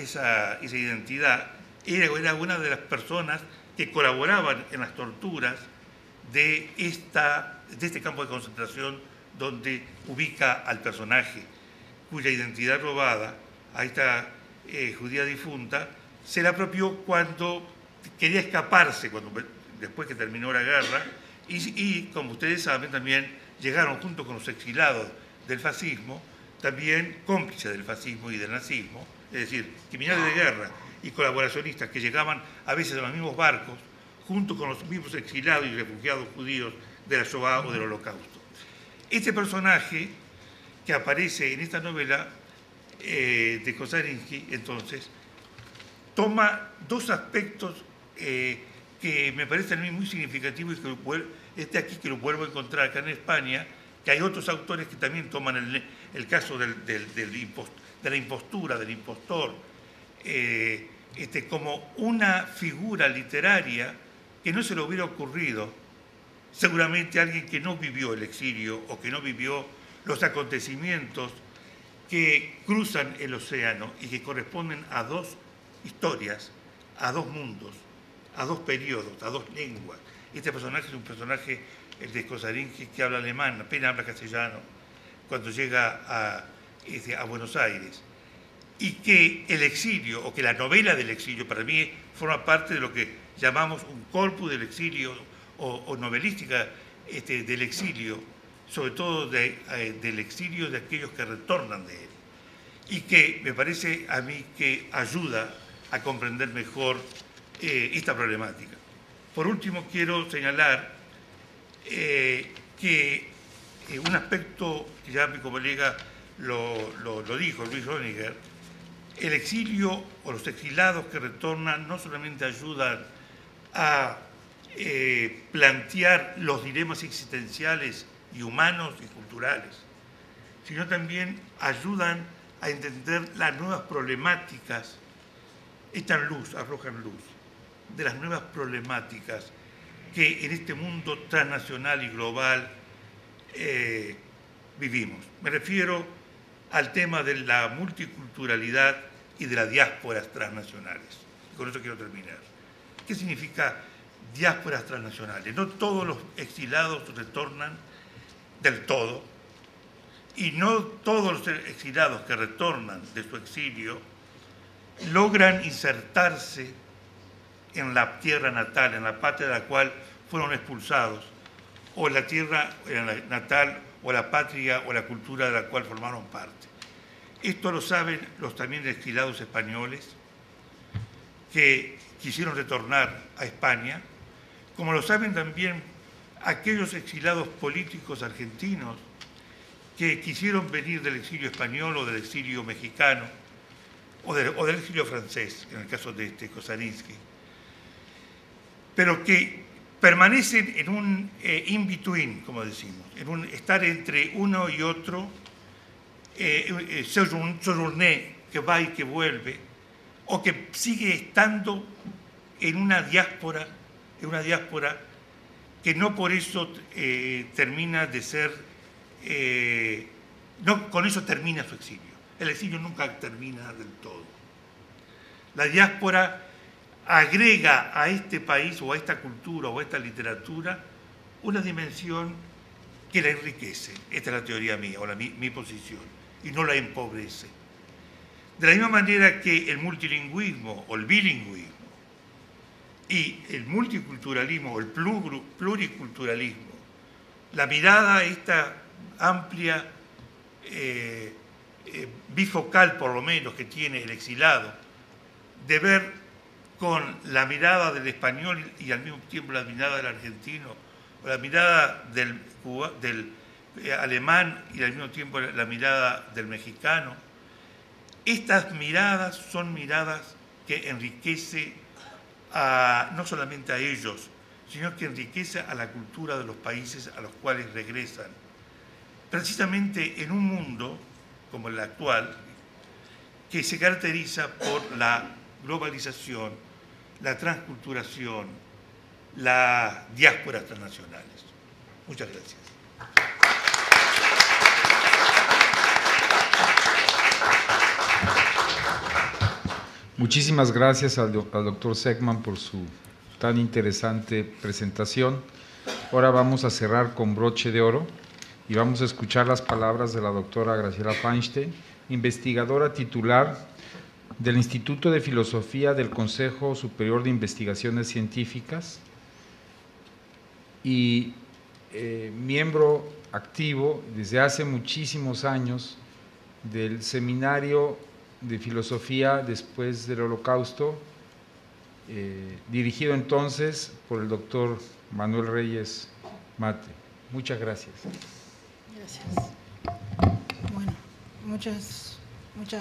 identidad era una de las personas que colaboraban en las torturas de este campo de concentración donde ubica al personaje, cuya identidad robada a esta judía difunta se la apropió cuando quería escaparse, después que terminó la guerra, y como ustedes saben también llegaron junto con los exilados del fascismo, también cómplices del fascismo y del nazismo, es decir, criminales de guerra y colaboracionistas que llegaban a veces en los mismos barcos, junto con los mismos exilados y refugiados judíos de la Shoah o del Holocausto. Este personaje que aparece en esta novela de Kosarinsky, entonces, toma dos aspectos que me parecen a mí muy significativos y que aquí que lo vuelvo a encontrar acá en España, que hay otros autores que también toman el caso de la impostura, del impostor, como una figura literaria que no se le hubiera ocurrido seguramente a alguien que no vivió el exilio o que no vivió los acontecimientos que cruzan el océano y que corresponden a dos historias, a dos mundos, a dos periodos, a dos lenguas. Este personaje es un personaje, el de Kosarinsky, que habla alemán, apenas habla castellano, cuando llega a Buenos Aires. Y que el exilio, o que la novela del exilio, para mí forma parte de lo que llamamos un corpus del exilio o novelística del exilio, sobre todo del exilio de aquellos que retornan de él. Y que me parece a mí que ayuda a comprender mejor esta problemática. Por último, quiero señalar que un aspecto que ya mi colega lo dijo, Luis Röniger, el exilio o los exilados que retornan no solamente ayudan a plantear los dilemas existenciales y humanos y culturales, sino también ayudan a entender las nuevas problemáticas, arrojan luz de las nuevas problemáticas que en este mundo transnacional y global vivimos. Me refiero al tema de la multiculturalidad y de las diásporas transnacionales. Y con eso quiero terminar. ¿Qué significa diásporas transnacionales? No todos los exilados retornan del todo, y no todos los exilados que retornan de su exilio logran insertarse en la tierra natal, en la patria de la cual fueron expulsados, o en la tierra natal, o la patria, o la cultura de la cual formaron parte. Esto lo saben los también exiliados españoles que quisieron retornar a España, como lo saben también aquellos exiliados políticos argentinos que quisieron venir del exilio español o del exilio mexicano o del exilio francés, en el caso de Kosaninsky, pero que permanecen en un in-between, como decimos, en un estar entre uno y otro, sojourné, que va y que vuelve, o que sigue estando en una diáspora que no por eso termina de ser, no con eso termina su exilio. El exilio nunca termina del todo. La diáspora agrega a este país o a esta cultura o a esta literatura una dimensión que la enriquece. Esta es la teoría mía o mi posición, y no la empobrece. De la misma manera que el multilingüismo o el bilingüismo y el multiculturalismo o el pluriculturalismo, la mirada esta amplia, bifocal por lo menos, que tiene el exilado, de ver con la mirada del español y al mismo tiempo la mirada del argentino, o la mirada del alemán y al mismo tiempo la mirada del mexicano. Estas miradas son miradas que enriquece no solamente a ellos, sino que enriquece a la cultura de los países a los cuales regresan. Precisamente en un mundo como el actual, que se caracteriza por la globalización, la transculturación, las diásporas transnacionales. Muchas gracias. Muchísimas gracias al doctor Seckman por su tan interesante presentación. Ahora vamos a cerrar con broche de oro y vamos a escuchar las palabras de la doctora Graciela Feinstein, investigadora titular del Instituto de Filosofía del Consejo Superior de Investigaciones Científicas y miembro activo desde hace muchísimos años del Seminario de Filosofía después del Holocausto, dirigido entonces por el doctor Manuel Reyes Mate. Muchas gracias. Gracias. Bueno, muchas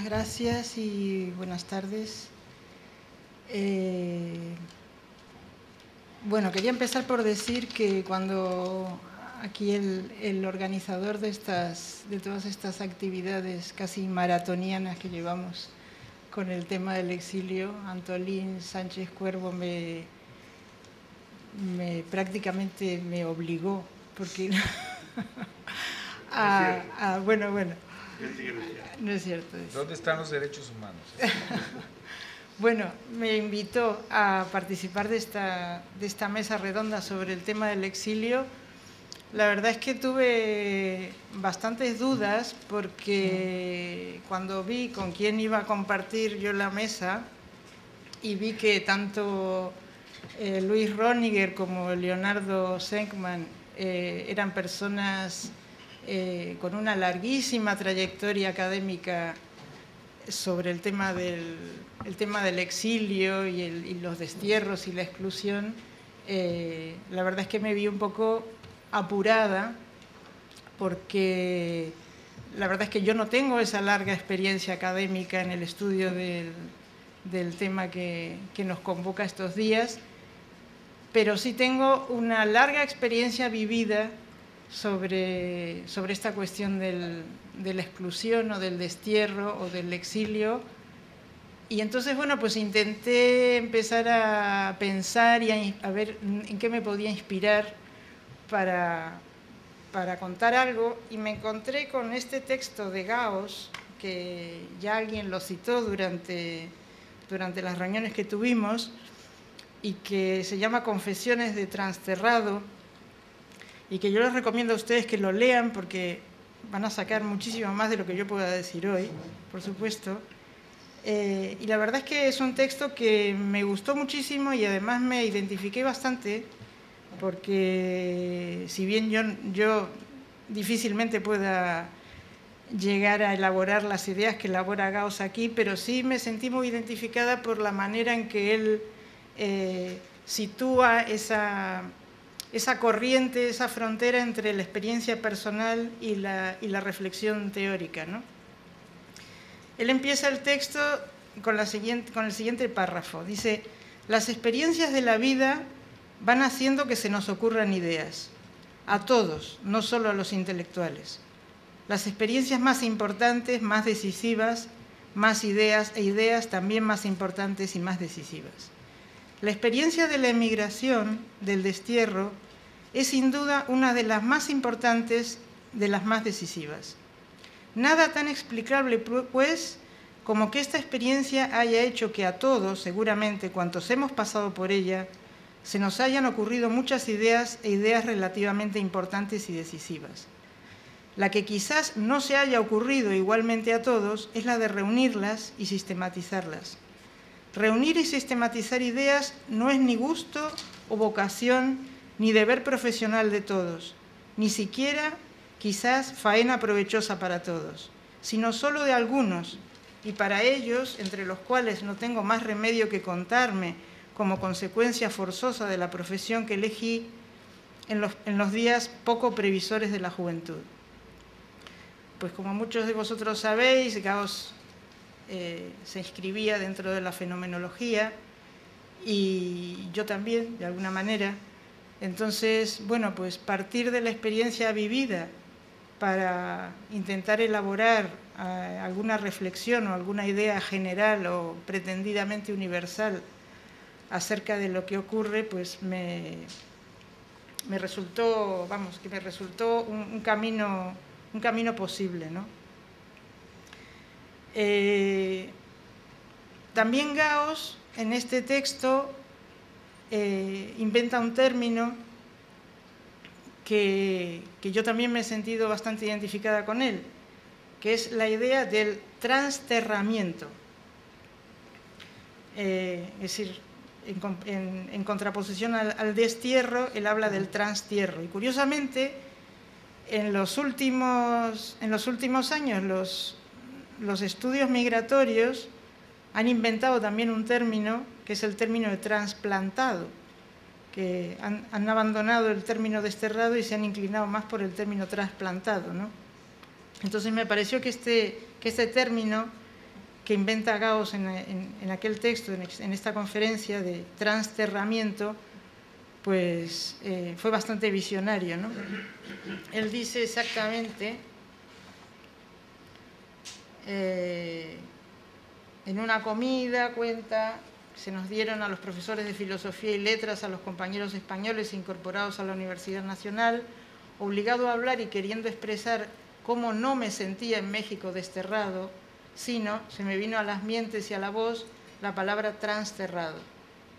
gracias y buenas tardes. Bueno, quería empezar por decir que cuando aquí el organizador de todas estas actividades casi maratonianas que llevamos con el tema del exilio, Antolín Sánchez Cuervo, prácticamente me obligó, porque bueno, no es cierto. ¿Dónde están los derechos humanos? Bueno, me invitó a participar de esta mesa redonda sobre el tema del exilio. La verdad es que tuve bastantes dudas porque cuando vi con quién iba a compartir yo la mesa y vi que tanto Luis Röniger como Leonardo Seckman eran personas con una larguísima trayectoria académica sobre el tema del exilio y los destierros y la exclusión, la verdad es que me vi un poco apurada porque la verdad es que yo no tengo esa larga experiencia académica en el estudio del tema que nos convoca estos días, pero sí tengo una larga experiencia vivida sobre esta cuestión de la exclusión o del destierro o del exilio. Y entonces, bueno, pues intenté empezar a pensar y a ver en qué me podía inspirar para contar algo, y me encontré con este texto de Gauss, que ya alguien lo citó durante las reuniones que tuvimos, y que se llama Confesiones de Transterrado, y que yo les recomiendo a ustedes que lo lean porque van a sacar muchísimo más de lo que yo pueda decir hoy, por supuesto. Y la verdad es que es un texto que me gustó muchísimo y además me identifiqué bastante, porque si bien yo difícilmente pueda llegar a elaborar las ideas que elabora Gauss aquí, pero sí me sentí muy identificada por la manera en que él sitúa esa corriente, esa frontera entre la experiencia personal y la reflexión teórica, ¿no? Él empieza el texto con el siguiente párrafo. Dice: las experiencias de la vida van haciendo que se nos ocurran ideas, a todos, no solo a los intelectuales. Las experiencias más importantes, más decisivas, más ideas e ideas también más importantes y más decisivas. La experiencia de la emigración, del destierro, es sin duda una de las más importantes, de las más decisivas. Nada tan explicable, pues, como que esta experiencia haya hecho que a todos, seguramente, cuantos hemos pasado por ella, se nos hayan ocurrido muchas ideas e ideas relativamente importantes y decisivas. La que quizás no se haya ocurrido igualmente a todos es la de reunirlas y sistematizarlas. Reunir y sistematizar ideas no es ni gusto o vocación ni deber profesional de todos, ni siquiera quizás faena provechosa para todos, sino solo de algunos, y para ellos, entre los cuales no tengo más remedio que contarme como consecuencia forzosa de la profesión que elegí en los días poco previsores de la juventud. Pues como muchos de vosotros sabéis, Gauss se inscribía dentro de la fenomenología y yo también, de alguna manera. Entonces, bueno, pues partir de la experiencia vivida para intentar elaborar alguna reflexión o alguna idea general o pretendidamente universal acerca de lo que ocurre, pues me resultó, un camino posible, ¿no? También Gauss, en este texto, inventa un término que yo también me he sentido bastante identificada con él, que es la idea del transterramiento. Es decir, en contraposición al destierro, él habla del transtierro. Y curiosamente, en los últimos años, los estudios migratorios han inventado también un término, que es el término de trasplantado, que han abandonado el término desterrado y se han inclinado más por el término trasplantado, ¿no? Entonces me pareció que este término que inventa Gauss en aquel texto, en esta conferencia de transterramiento, pues fue bastante visionario, ¿no? Él dice exactamente, en una comida, cuenta, se nos dieron a los profesores de filosofía y letras, a los compañeros españoles incorporados a la Universidad Nacional, obligado a hablar y queriendo expresar cómo no me sentía en México desterrado, sino se me vino a las mientes y a la voz la palabra transterrado,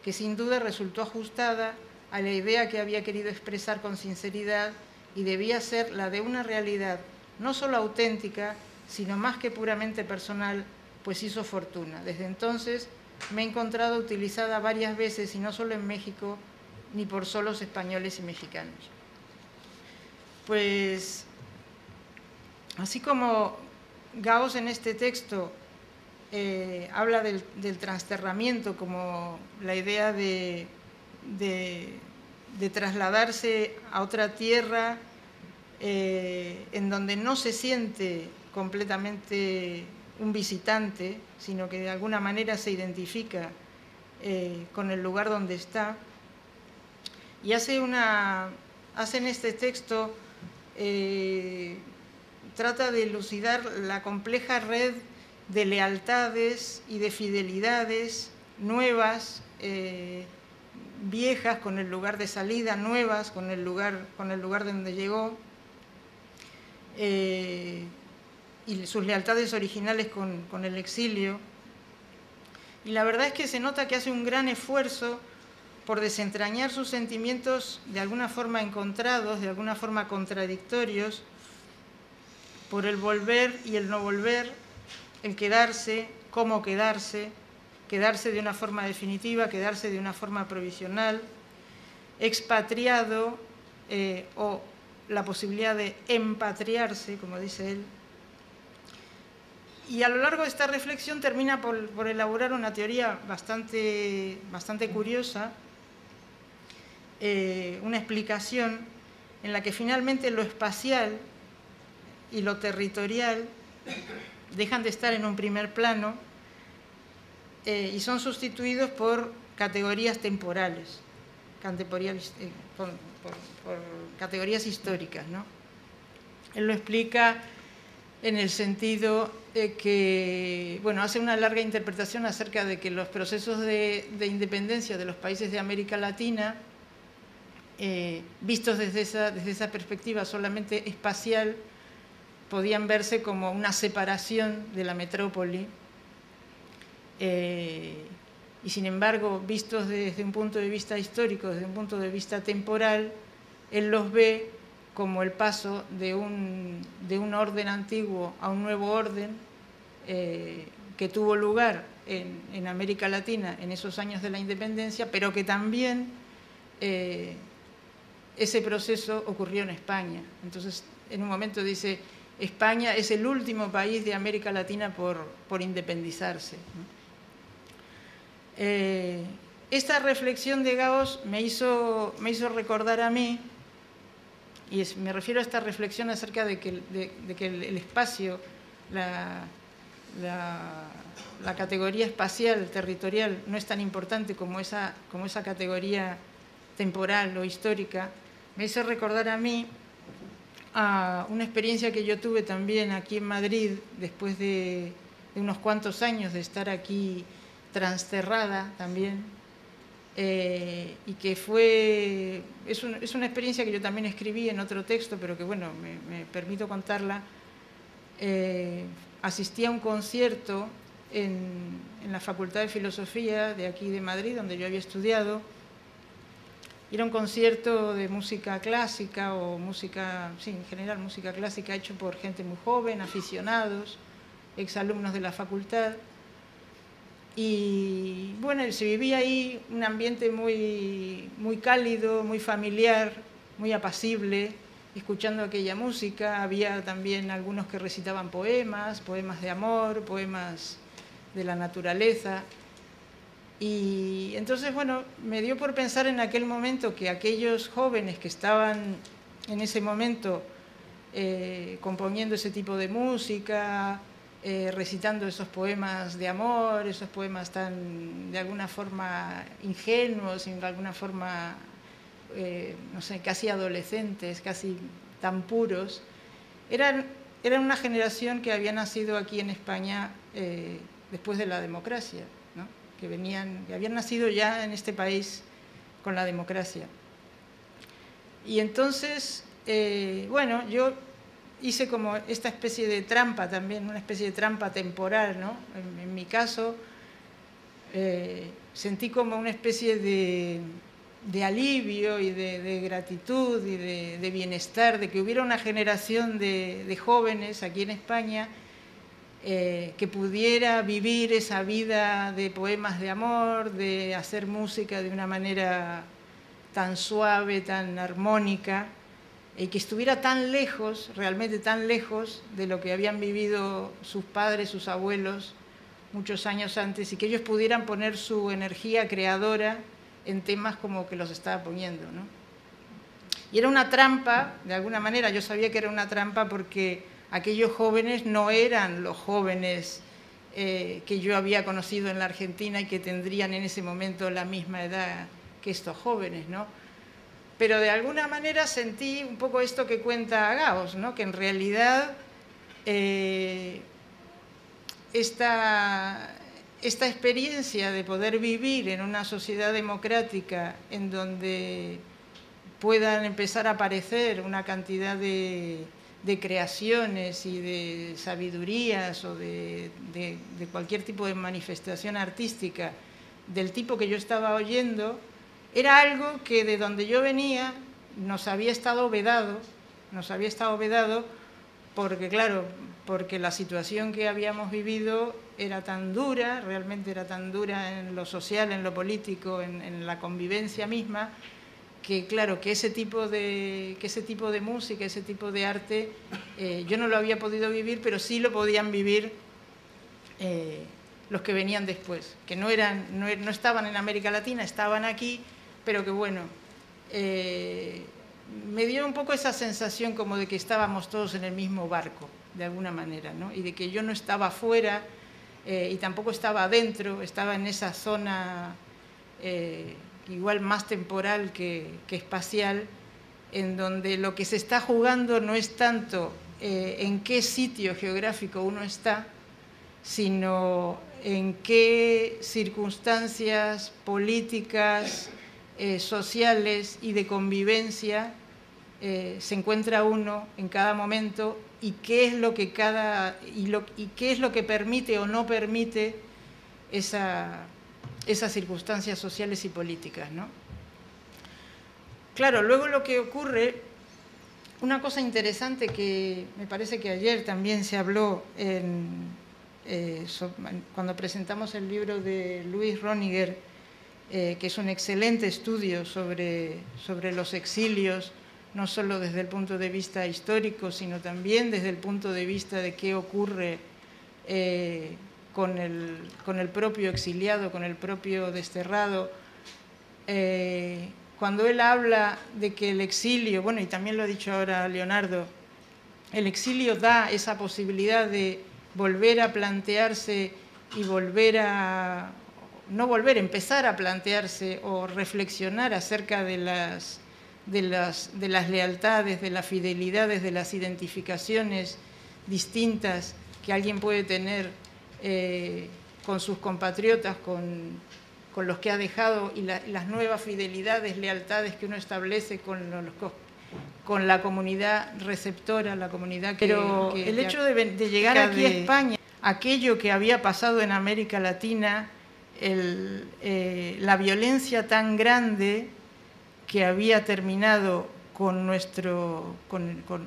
que sin duda resultó ajustada a la idea que había querido expresar con sinceridad y debía ser la de una realidad no solo auténtica, sino más que puramente personal, pues hizo fortuna. Desde entonces me he encontrado utilizada varias veces, y no solo en México, ni por solos españoles y mexicanos. Pues, así como Gauss en este texto habla del transterramiento como la idea de trasladarse a otra tierra en donde no se siente completamente un visitante, sino que de alguna manera se identifica con el lugar donde está. Y hace en este texto, trata de elucidar la compleja red de lealtades y de fidelidades nuevas, viejas con el lugar de salida, nuevas con el lugar donde llegó, y sus lealtades originales con el exilio. Y la verdad es que se nota que hace un gran esfuerzo por desentrañar sus sentimientos de alguna forma encontrados, de alguna forma contradictorios, por el volver y el no volver, el quedarse cómo quedarse, quedarse de una forma definitiva, quedarse de una forma provisional, expatriado o la posibilidad de empatriarse, como dice él. Y a lo largo de esta reflexión termina por elaborar una teoría bastante curiosa, una explicación en la que finalmente lo espacial y lo territorial dejan de estar en un primer plano y son sustituidos por categorías temporales, por categorías históricas, ¿no? Él lo explica en el sentido de que, bueno, hace una larga interpretación acerca de que los procesos de independencia de los países de América Latina, vistos desde esa perspectiva solamente espacial, podían verse como una separación de la metrópoli, y sin embargo, vistos desde un punto de vista histórico, desde un punto de vista temporal, él los ve como el paso de un orden antiguo a un nuevo orden que tuvo lugar en América Latina en esos años de la independencia, pero que también ese proceso ocurrió en España. Entonces, en un momento dice, España es el último país de América Latina por independizarse, ¿no? Esta reflexión de Gauss me hizo recordar a mí, y me refiero a esta reflexión acerca de que el espacio, la categoría espacial, territorial, no es tan importante como esa categoría temporal o histórica, me hizo recordar a mí a una experiencia que yo tuve también aquí en Madrid, después de unos cuantos años de estar aquí transterrada también, y que es una experiencia que yo también escribí en otro texto, pero que bueno, me permito contarla. Asistí a un concierto en la Facultad de Filosofía de aquí de Madrid, donde yo había estudiado. Era un concierto de música clásica o música, sí, en general música clásica, hecho por gente muy joven, aficionados, exalumnos de la facultad. Y bueno, se vivía ahí un ambiente muy cálido, muy familiar, muy apacible, escuchando aquella música. Había también algunos que recitaban poemas de amor, poemas de la naturaleza. Y entonces, bueno, me dio por pensar en aquel momento que aquellos jóvenes que estaban en ese momento componiendo ese tipo de música, recitando esos poemas de amor, esos poemas tan, de alguna forma, ingenuos, de alguna forma, no sé, casi adolescentes, casi tan puros, eran una generación que había nacido aquí en España después de la democracia, ¿no? Que habían nacido ya en este país con la democracia. Y entonces, bueno, yo hice como esta especie de trampa también, una especie de trampa temporal, ¿no? En mi caso, sentí como una especie de alivio y de gratitud y de bienestar, de que hubiera una generación de jóvenes aquí en España que pudiera vivir esa vida de poemas de amor, de hacer música de una manera tan suave, tan armónica, y que estuviera tan lejos, realmente tan lejos de lo que habían vivido sus padres, sus abuelos, muchos años antes, y que ellos pudieran poner su energía creadora en temas como que los estaba poniendo, ¿no? Y era una trampa, de alguna manera, yo sabía que era una trampa porque aquellos jóvenes no eran los jóvenes que yo había conocido en la Argentina y que tendrían en ese momento la misma edad que estos jóvenes, ¿no? Pero de alguna manera sentí un poco esto que cuenta Gauss, ¿no? Que en realidad esta experiencia de poder vivir en una sociedad democrática en donde puedan empezar a aparecer una cantidad de creaciones y de sabidurías o de cualquier tipo de manifestación artística del tipo que yo estaba oyendo, era algo que de donde yo venía nos había estado vedado porque, claro, porque la situación que habíamos vivido era tan dura, realmente era tan dura en lo social, en lo político, en la convivencia misma, que claro, que ese tipo de música, ese tipo de arte, yo no lo había podido vivir, pero sí lo podían vivir los que venían después, que no estaban en América Latina, estaban aquí, pero que bueno, me dio un poco esa sensación como de que estábamos todos en el mismo barco, de alguna manera, ¿no? Y de que yo no estaba afuera y tampoco estaba adentro, estaba en esa zona igual más temporal que espacial, en donde lo que se está jugando no es tanto en qué sitio geográfico uno está, sino en qué circunstancias políticas, sociales y de convivencia se encuentra uno en cada momento y qué es lo que qué es lo que permite o no permite esas circunstancias sociales y políticas, ¿no? Claro, luego lo que ocurre, una cosa interesante que me parece que ayer también se habló cuando presentamos el libro de Luis Roniger, que es un excelente estudio sobre los exilios, no solo desde el punto de vista histórico, sino también desde el punto de vista de qué ocurre con el propio exiliado, con el propio desterrado. Cuando él habla de que el exilio, bueno, y también lo ha dicho ahora Leonardo, el exilio da esa posibilidad de volver a plantearse y empezar a plantearse o reflexionar acerca de las lealtades, de las fidelidades, de las identificaciones distintas que alguien puede tener con sus compatriotas, con los que ha dejado, y las nuevas fidelidades, lealtades que uno establece con la comunidad receptora, la comunidad que... Pero el hecho de llegar aquí a España, aquello que había pasado en América Latina, la violencia tan grande que había terminado con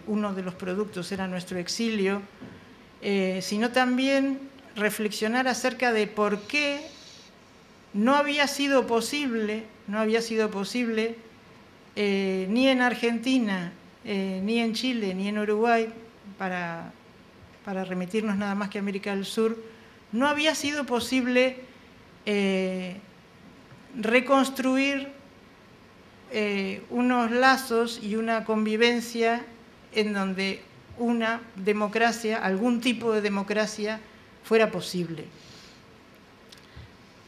uno de los productos, era nuestro exilio, sino también reflexionar acerca de por qué no había sido posible ni en Argentina, ni en Chile, ni en Uruguay, para remitirnos nada más que a América del Sur, no había sido posible reconstruir unos lazos y una convivencia en donde una democracia, algún tipo de democracia, fuera posible.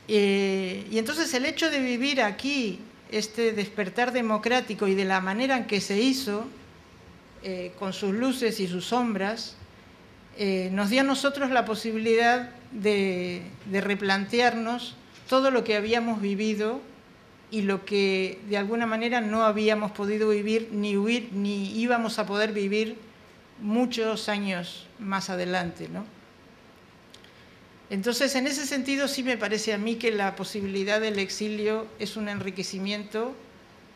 Y entonces el hecho de vivir aquí este despertar democrático y de la manera en que se hizo, con sus luces y sus sombras, nos dio a nosotros la posibilidad de replantearnos todo lo que habíamos vivido y lo que de alguna manera no habíamos podido vivir, ni íbamos a poder vivir muchos años más adelante, ¿no? Entonces, en ese sentido, sí me parece a mí que la posibilidad del exilio es un enriquecimiento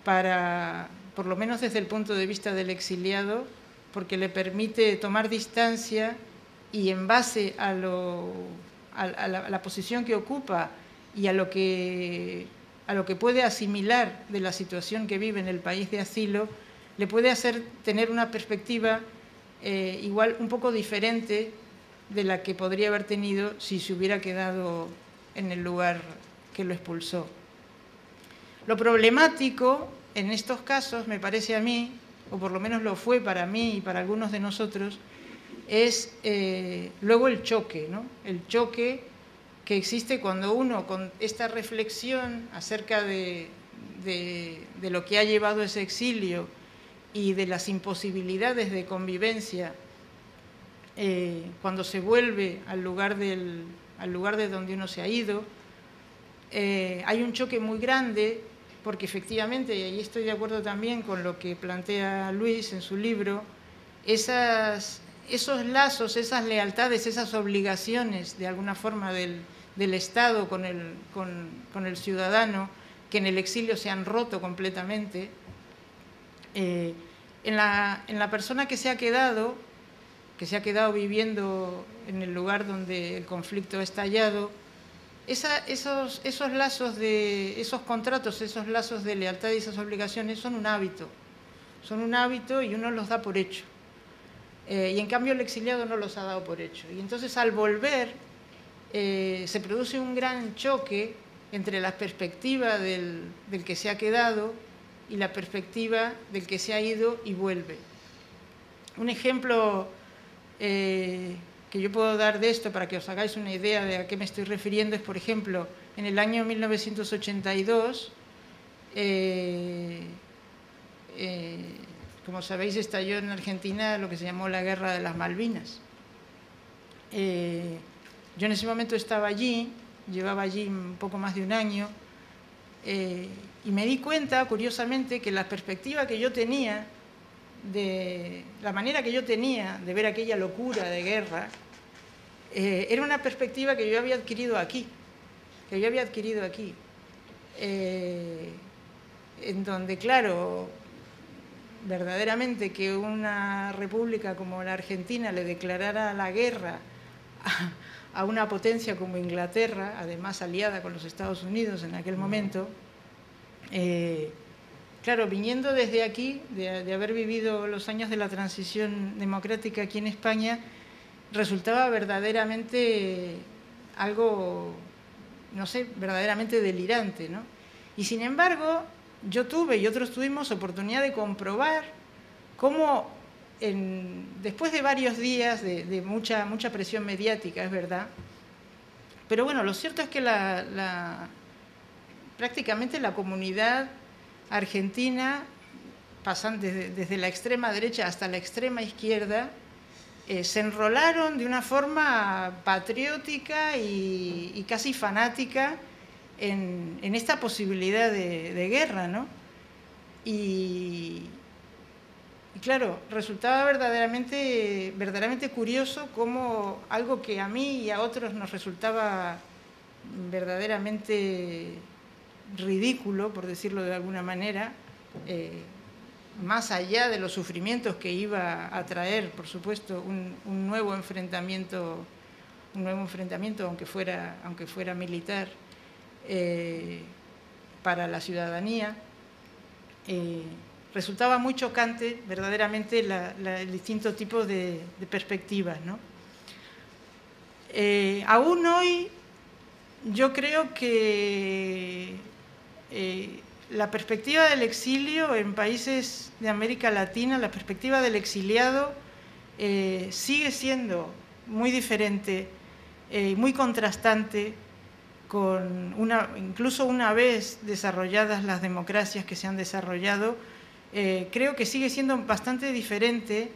por lo menos desde el punto de vista del exiliado, porque le permite tomar distancia y en base a la posición que ocupa y a lo que puede asimilar de la situación que vive en el país de asilo, le puede hacer tener una perspectiva igual un poco diferente de la que podría haber tenido si se hubiera quedado en el lugar que lo expulsó. Lo problemático en estos casos, me parece a mí, o por lo menos lo fue para mí y para algunos de nosotros, es luego el choque, ¿no? El choque que existe cuando uno, con esta reflexión acerca de lo que ha llevado ese exilio y de las imposibilidades de convivencia, cuando se vuelve al lugar de donde uno se ha ido, hay un choque muy grande, porque efectivamente, y ahí estoy de acuerdo también con lo que plantea Luis en su libro, esos lazos, esas lealtades, esas obligaciones de alguna forma del Estado con el ciudadano, que en el exilio se han roto completamente, en la persona que se ha quedado, que se ha quedado viviendo en el lugar donde el conflicto ha estallado, esos lazos esos contratos, esos lazos de lealtad y esas obligaciones son un hábito y uno los da por hecho. Y en cambio el exiliado no los ha dado por hecho. Y entonces al volver se produce un gran choque entre la perspectiva del que se ha quedado y la perspectiva del que se ha ido y vuelve. Un ejemplo que yo puedo dar de esto para que os hagáis una idea de a qué me estoy refiriendo es, por ejemplo, en el año 1982, como sabéis, estalló en Argentina lo que se llamó la Guerra de las Malvinas. Yo en ese momento estaba allí, llevaba allí un poco más de un año, y me di cuenta, curiosamente, que la perspectiva que yo tenía, la manera que yo tenía de ver aquella locura de guerra, era una perspectiva que yo había adquirido aquí, en donde, claro, verdaderamente que una república como la Argentina le declarara la guerra a una potencia como Inglaterra, además aliada con los Estados Unidos en aquel momento, claro, viniendo desde aquí, de haber vivido los años de la transición democrática aquí en España, resultaba verdaderamente algo, no sé, verdaderamente delirante, ¿no? Y sin embargo, yo tuve y otros tuvimos oportunidad de comprobar cómo después de varios días de mucha presión mediática, es verdad, pero bueno, lo cierto es que prácticamente la comunidad argentina, pasando desde la extrema derecha hasta la extrema izquierda, se enrolaron de una forma patriótica y casi fanática en esta posibilidad de guerra, ¿no? Y claro, resultaba verdaderamente curioso cómo algo que a mí y a otros nos resultaba verdaderamente ridículo, por decirlo de alguna manera, más allá de los sufrimientos que iba a traer, por supuesto, un nuevo enfrentamiento, aunque fuera militar, para la ciudadanía, resultaba muy chocante verdaderamente el distinto tipo de perspectivas, ¿no? Aún hoy yo creo que la perspectiva del exilio en países de América Latina, la perspectiva del exiliado, sigue siendo muy diferente, muy contrastante, incluso una vez desarrolladas las democracias que se han desarrollado, creo que sigue siendo bastante diferente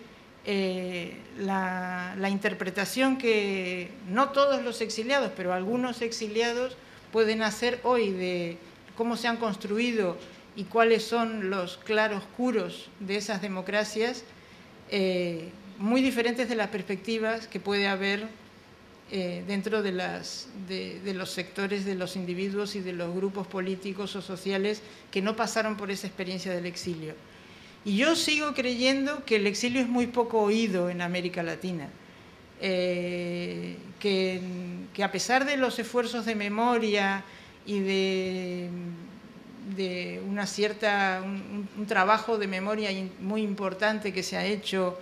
la interpretación que no todos los exiliados, pero algunos exiliados pueden hacer hoy de cómo se han construido y cuáles son los claroscuros de esas democracias, muy diferentes de las perspectivas que puede haber dentro de los sectores de los individuos y de los grupos políticos o sociales que no pasaron por esa experiencia del exilio. Y yo sigo creyendo que el exilio es muy poco oído en América Latina, que a pesar de los esfuerzos de memoria y de un trabajo de memoria muy importante que se ha hecho,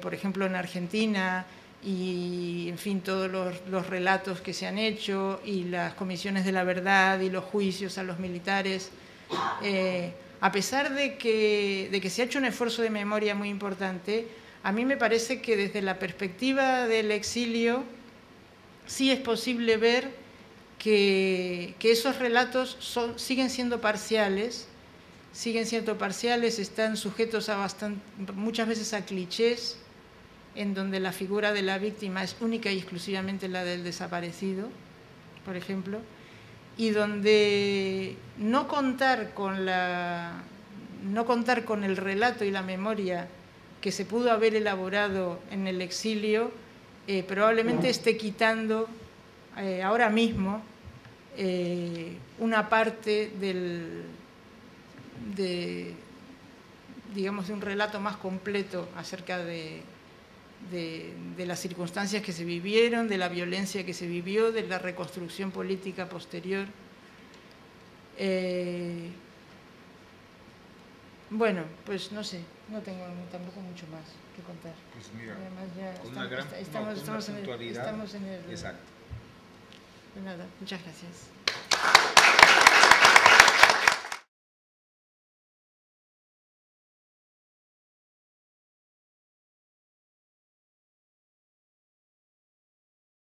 por ejemplo, en Argentina, y, en fin, todos los relatos que se han hecho y las comisiones de la verdad y los juicios a los militares, a pesar de que se ha hecho un esfuerzo de memoria muy importante, a mí me parece que desde la perspectiva del exilio sí es posible ver que esos relatos siguen siendo parciales, están sujetos muchas veces a clichés, en donde la figura de la víctima es única y exclusivamente la del desaparecido, por ejemplo, y donde no contar con el relato y la memoria que se pudo haber elaborado en el exilio, probablemente esté quitando ahora mismo una parte digamos, de un relato más completo acerca de de las circunstancias que se vivieron, de la violencia que se vivió, de la reconstrucción política posterior. Bueno, pues no sé, no tengo tampoco mucho más que contar. Pues mira, Además ya con una gran estamos en el... puntualidad. Estamos en el Exacto. pues nada, muchas gracias.